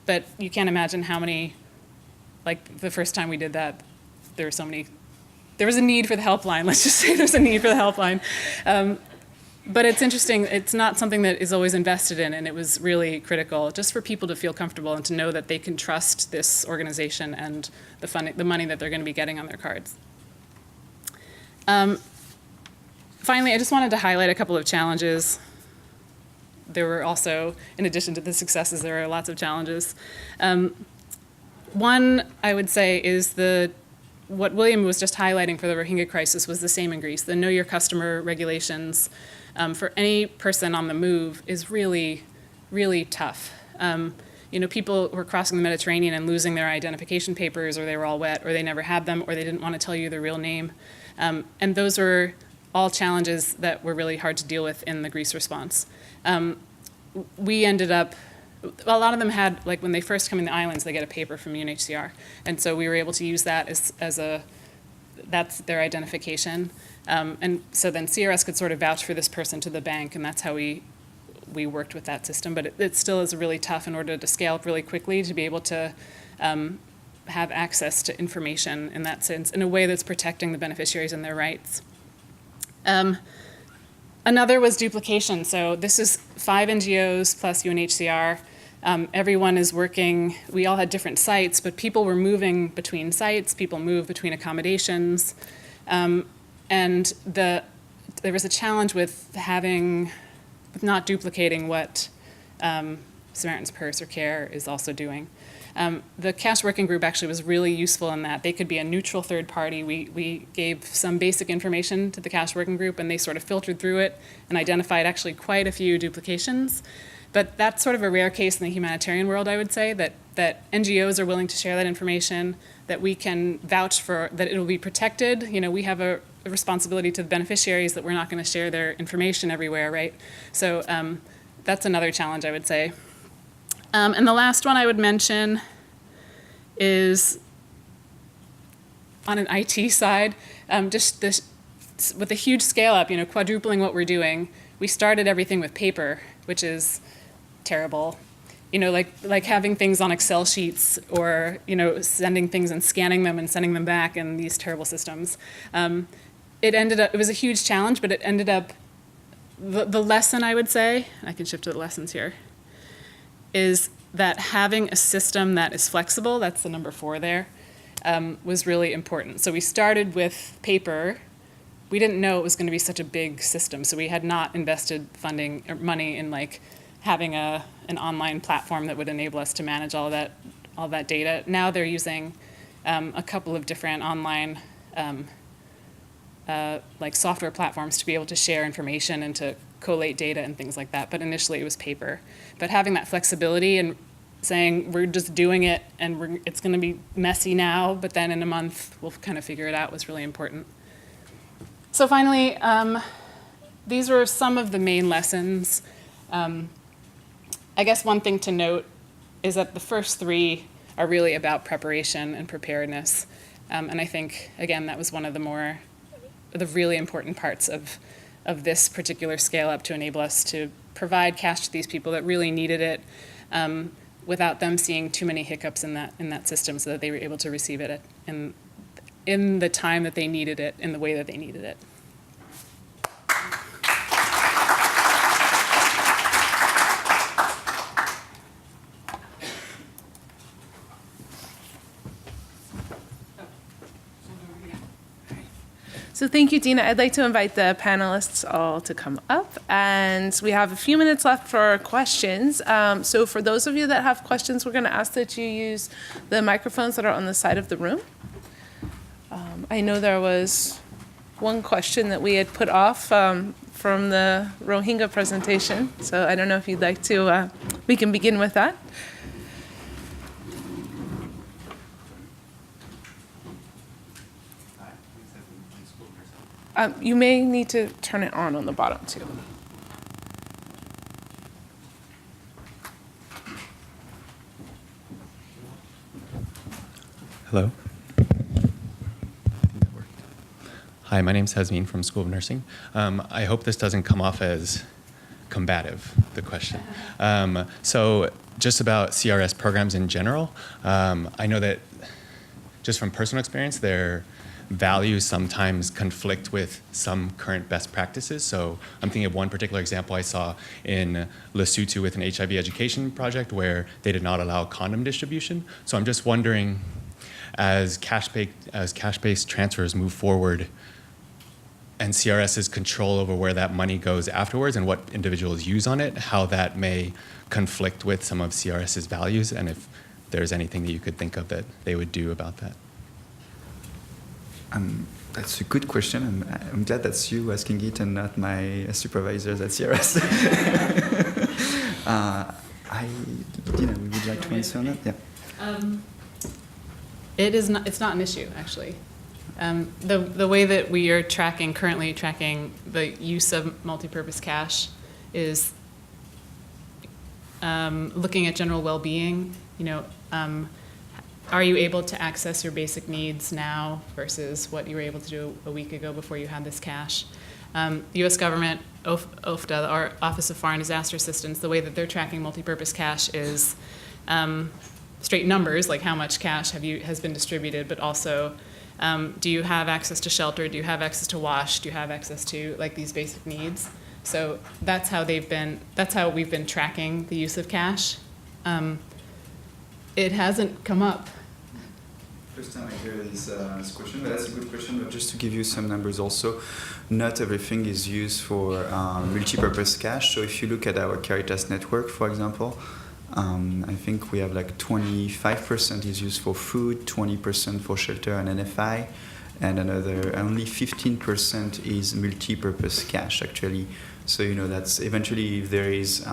But you can't imagine how many, like the first time we did that, there was a need for the helpline. Let's just say there's a need for the helpline. But it's interesting, it's not something that is always invested in, and it was really critical just for people to feel comfortable and to know that they can trust this organization and the funding, the money that they're going to be getting on their cards. Finally, I just wanted to highlight a couple of challenges. there were also, in addition to the successes, there are lots of challenges. One, I would say, is what William was just highlighting for the Rohingya crisis was the same in Greece. The Know Your Customer regulations for any person on the move is really, really tough. People were crossing the Mediterranean and losing their identification papers, or they were all wet, or they never had them, or they didn't want to tell you their real name. And those were all challenges that were really hard to deal with in the Greece response. We ended up, a lot of them had, like when they first come in the islands, they get a paper from UNHCR. And so we were able to use that that's their identification. And so then CRS could sort of vouch for this person to the bank, and that's how we worked with that system. But it still is really tough in order to scale up really quickly to be able to have access to information in that sense, in a way that's protecting the beneficiaries and their rights. Another was duplication. So this is 5 NGOs plus UNHCR. Everyone is working, we all had different sites, but people were moving between sites, people moved between accommodations. And there was a challenge with not duplicating what Samaritan's Purse or CARE is also doing. The cash working group actually was really useful in that. They could be a neutral third party. We gave some basic information to the cash working group, and they sort of filtered through it and identified actually quite a few duplications. But that's sort of a rare case in the humanitarian world, I would say, that NGOs are willing to share that information, that we can vouch for, that it will be protected. We have a responsibility to the beneficiaries that we're not going to share their information everywhere, right? So that's another challenge, I would say. And the last one I would mention is on an IT side, just this, with a huge scale up, quadrupling what we're doing, we started everything with paper, which is terrible. Like having things on Excel sheets, or, sending things and scanning them and sending them back in these terrible systems. It was a huge challenge, but it ended up, the lesson I would say, I can shift to the lessons here, is that having a system that is flexible, that's the number 4 there, was really important. So we started with paper. We didn't know it was going to be such a big system, so we had not invested funding or money in having an online platform that would enable us to manage all that data. Now they're using a couple of different online software platforms to be able to share information and to collate data and things like that. But initially it was paper. But having that flexibility and saying we're just doing it and it's going to be messy now, but then in a month we'll kind of figure it out was really important. So finally, these were some of the main lessons. I guess one thing to note is that the first 3 are really about preparation and preparedness. And I think, again, that was one of the really important parts of this particular scale up to enable us to provide cash to these people that really needed it without them seeing too many hiccups in that system, so that they were able to receive it in the time that they needed it, in the way that they needed it. So thank you, Dina. I'd like to invite the panelists all to come up, and we have a few minutes left for questions. So for those of you that have questions, we're going to ask that you use the microphones that are on the side of the room. I know there was one question that we had put off from the Rohingya presentation, so I don't know if you'd like to, we can begin with that. You may need to turn it on the bottom too. Hello. Hi, my name's Hasmin from School of Nursing. I hope this doesn't come off as combative, the question. So just about CRS programs in general, I know that just from personal experience, their values sometimes conflict with some current best practices. So I'm thinking of one particular example I saw in Lesotho with an HIV education project where they did not allow condom distribution. So I'm just wondering, as cash-based transfers move forward, and CRS's control over where that money goes afterwards and what individuals use on it, how that may conflict with some of CRS's values, and if there's anything that you could think of that they would do about that. That's a good question. I'm glad that's you asking it and not my supervisors at CRS. Dina, would you like to answer on that? Yeah. It's not an issue, actually. The way that we are currently tracking the use of multipurpose cache is looking at general well-being. Are you able to access your basic needs now versus what you were able to do a week ago before you had this cache? The U.S. government, OFDA, our Office of Foreign Disaster Assistance, the way that they're tracking multipurpose cache is straight numbers, like how much cache has been distributed, but also do you have access to shelter? Do you have access to wash? Do you have access to like these basic needs? So that's how we've been tracking the use of cache. It hasn't come up. First time I hear this question, but that's a good question. But just to give you some numbers also, not everything is used for multi-purpose cache. So if you look at our Caritas network, for example, I think we have like 25% is used for food, 20% for shelter and NFI, and only 15% is multi-purpose cache actually. So that's eventually if there is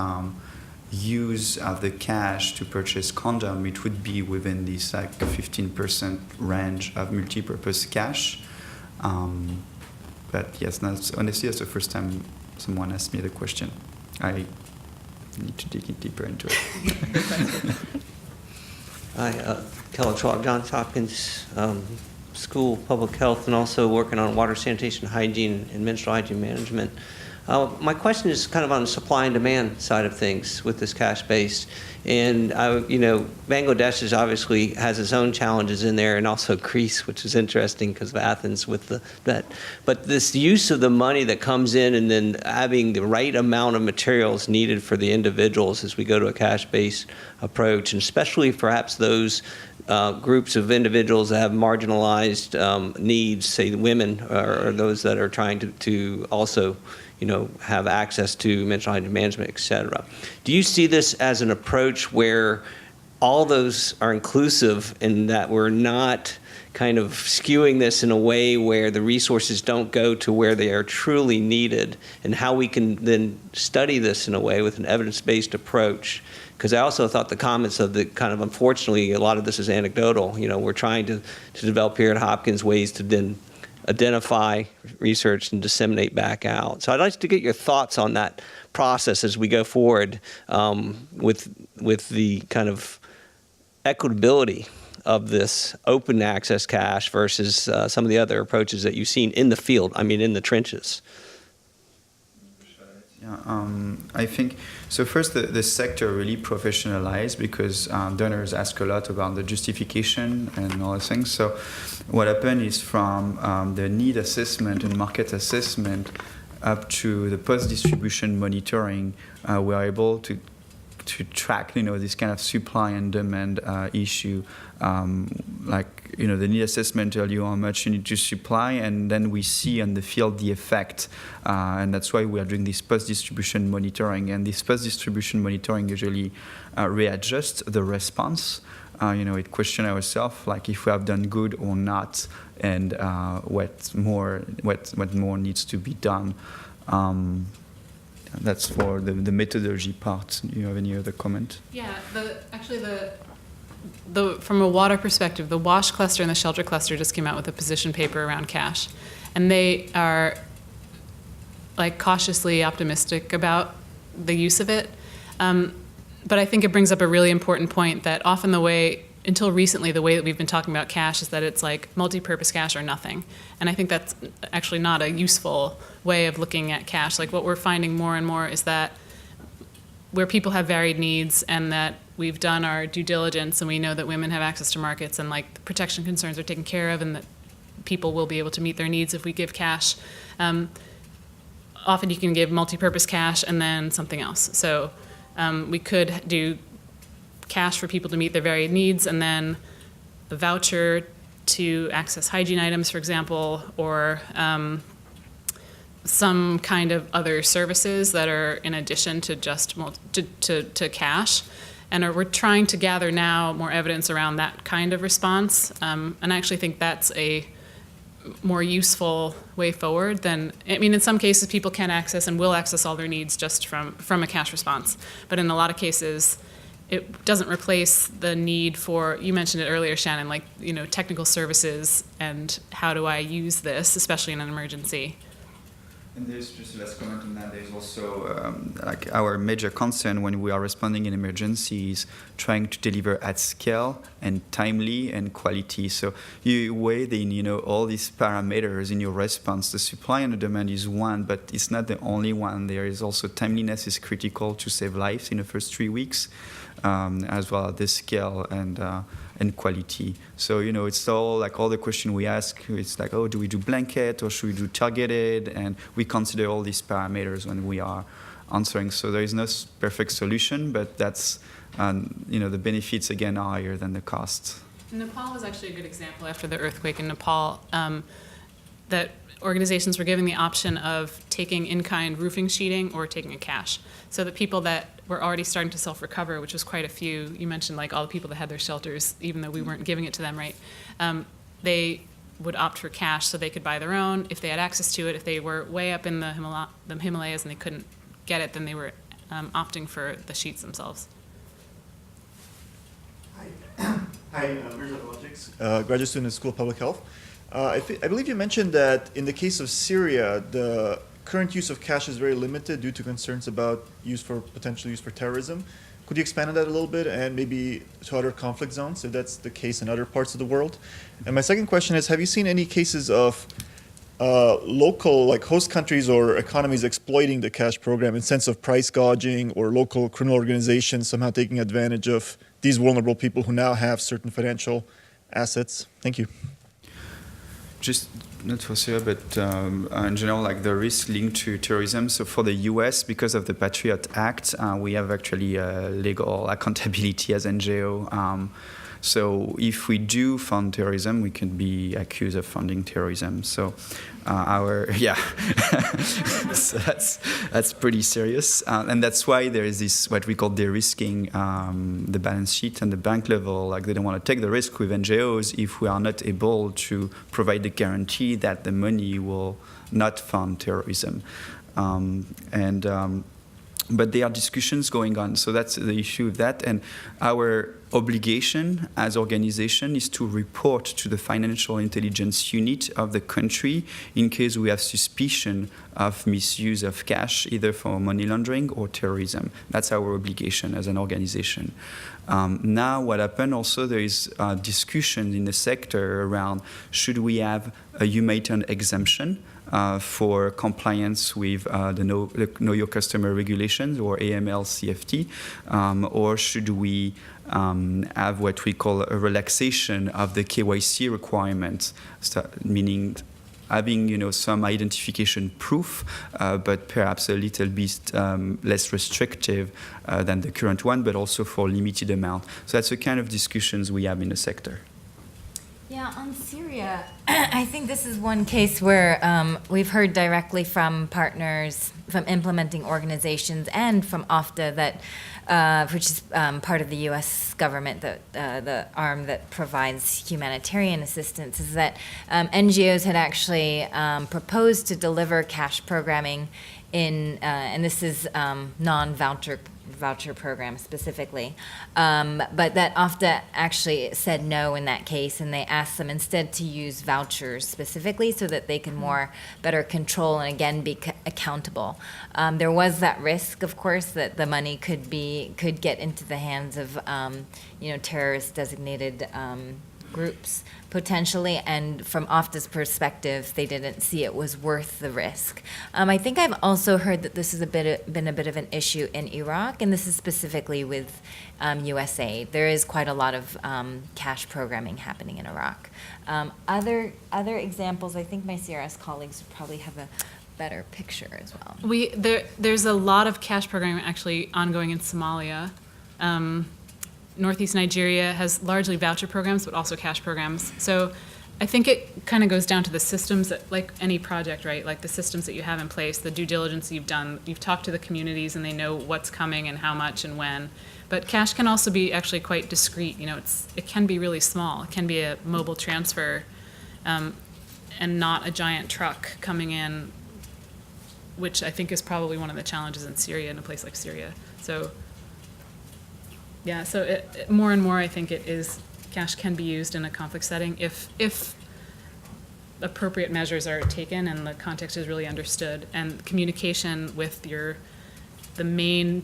use of the cash to purchase condom, it would be within this like 15% range of multi-purpose cash. But yes, honestly, that's the first time someone asked me the question. I need to dig deeper into it. Hi, Kellogg Schwab, Johns Hopkins School of Public Health, and also working on water, sanitation, hygiene, and menstrual hygiene management. My question is kind of on the supply and demand side of things with this cache-based. And, Bangladesh obviously has its own challenges in there, and also Greece, which is interesting because of Athens with that. But this use of the money that comes in and then having the right amount of materials needed for the individuals as we go to a cache-based approach, and especially perhaps those groups of individuals that have marginalized needs, say women or those that are trying to also have access to mental hygiene management, et cetera. Do you see this as an approach where all those are inclusive and that we're not kind of skewing this in a way where the resources don't go to where they are truly needed, and how we can then study this in a way with an evidence-based approach? Because I also thought the comments of the kind of, unfortunately, a lot of this is anecdotal. We're trying to develop here at Hopkins ways to then identify, research, and disseminate back out. So I'd like to get your thoughts on that process as we go forward with the kind of equitability of this open access cache versus some of the other approaches that you've seen in the field, in the trenches. Yeah, I think, so first the sector really professionalized because donors ask a lot about the justification and all those things. So what happened is from the need assessment and market assessment up to the post-distribution monitoring, we are able to track, this kind of supply and demand issue. The need assessment tell you how much you need to supply, and then we see on the field the effect. And that's why we are doing this post-distribution monitoring. And this post-distribution monitoring usually readjusts the response. It question ourselves, like if we have done good or not, and what more needs to be done. That's for the methodology part. Do you have any other comment? Yeah, from a water perspective, the WASH cluster and the shelter cluster just came out with a position paper around cache, and they are cautiously optimistic about the use of it. But I think it brings up a really important point that often until recently, the way that we've been talking about cache is that it's like multi-purpose cache or nothing. And I think that's actually not a useful way of looking at cache. Like what we're finding more and more is that where people have varied needs and that we've done our due diligence and we know that women have access to markets and the protection concerns are taken care of and that people will be able to meet their needs if we give cache. Often you can give multi-purpose cache and then something else. So we could do cash for people to meet their varied needs, and then a voucher to access hygiene items, for example, or some kind of other services that are in addition to just to cash. And we're trying to gather now more evidence around that kind of response. And I actually think that's a more useful way forward than, I mean, in some cases people can access and will access all their needs just from a cash response. But in a lot of cases, it doesn't replace the need for, you mentioned it earlier, Shannon, like, technical services and how do I use this, especially in an emergency. And there's just a last comment on that. There's also like our major concern when we are responding in emergencies, trying to deliver at scale and timely and quality. So you weigh in, all these parameters in your response. The supply and the demand is one, but it's not the only one. There is also timeliness is critical to save lives in the first 3 weeks, as well as the scale and quality. So, it's all like all the question we ask, it's like, oh, do we do blanket or should we do targeted? And we consider all these parameters when we are answering. So there is no perfect solution, but that's, the benefits, again, are higher than the costs. Nepal was actually a good example after the earthquake in Nepal, that organizations were given the option of taking in-kind roofing sheeting or taking a cash. So that people that were already starting to self-recover, which was quite a few, you mentioned like all the people that had their shelters, even though we weren't giving it to them, right? They would opt for cash so they could buy their own if they had access to it. If they were way up in the Himalayas and they couldn't get it, then they were opting for the sheets themselves. Hi, I'm Mirza Logics, graduate student at School of Public Health. I believe you mentioned that in the case of Syria, the current use of cash is very limited due to concerns about potential use for terrorism. Could you expand on that a little bit and maybe to other conflict zones, if that's the case in other parts of the world? And my second question is, have you seen any cases of local, like host countries or economies exploiting the cash program in sense of price gouging or local criminal organizations somehow taking advantage of these vulnerable people who now have certain financial assets? Thank you. Just not for Syria, but in general, like the risk linked to terrorism. So for the US, because of the Patriot Act, we have actually legal accountability as NGO. So if we do fund terrorism, we can be accused of funding terrorism. So so that's pretty serious. And that's why there is this, what we call de-risking the balance sheet and the bank level. Like they don't want to take the risk with NGOs if we are not able to provide the guarantee that the money will not fund terrorism. But there are discussions going on, so that's the issue of that. And our obligation as organization is to report to the financial intelligence unit of the country in case we have suspicion of misuse of cash, either for money laundering or terrorism. That's our obligation as an organization. Now what happened also, there is discussion in the sector around should we have a humanitarian exemption for compliance with the Know Your Customer regulations or AML-CFT, or should we have what we call a relaxation of the KYC requirements, meaning having some identification proof, but perhaps a little bit less restrictive than the current one, but also for limited amount. So that's the kind of discussions we have in the sector. Yeah, on Syria, I think this is one case where we've heard directly from partners, from implementing organizations, and from OFTA, that, which is part of the U.S. government, the arm that provides humanitarian assistance, is that NGOs had actually proposed to deliver cash programming in, and this is non-voucher program specifically, but that OFTA actually said no in that case, and they asked them instead to use vouchers specifically so that they can better control and again be accountable. There was that risk, of course, that the money could get into the hands of terrorist designated groups potentially, and from OFTA's perspective, they didn't see it was worth the risk. I think I've also heard that this has been a bit of an issue in Iraq, and this is specifically with USAID. There is quite a lot of cash programming happening in Iraq. Other examples, I think my CRS colleagues would probably have a better picture as well. There's a lot of cash programming actually ongoing in Somalia. Northeast Nigeria has largely voucher programs, but also cash programs. So I think it kind of goes down to the systems that, like any project, right? Like the systems that you have in place, the due diligence you've done, you've talked to the communities and they know what's coming and how much and when. But cash can also be actually quite discrete. You know, it can be really small. It can be a mobile transfer, and not a giant truck coming in, which I think is probably one of the challenges in Syria, in a place like Syria. So, yeah, so more and more I think cash can be used in a conflict setting if appropriate measures are taken and the context is really understood, and communication with the main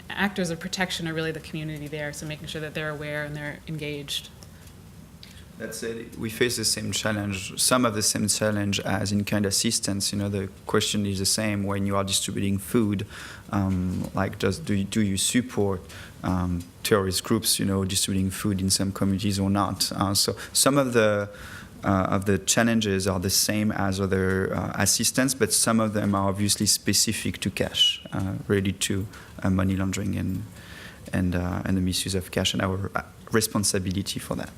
actors of protection are really the community there, so making sure that they're aware and they're engaged. That's it. We face the same challenge, some of the same challenge as in kind assistance. You know, the question is the same when you are distributing food. Do you support terrorist groups, you know, distributing food in some communities or not? So some of the challenges are the same as other assistance, but some of them are obviously specific to cash, related to money laundering and the misuse of cash and our responsibility for that.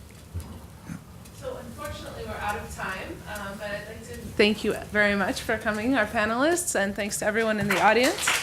Out of time, but I'd like to thank you very much for coming, our panelists, and thanks to everyone in the audience.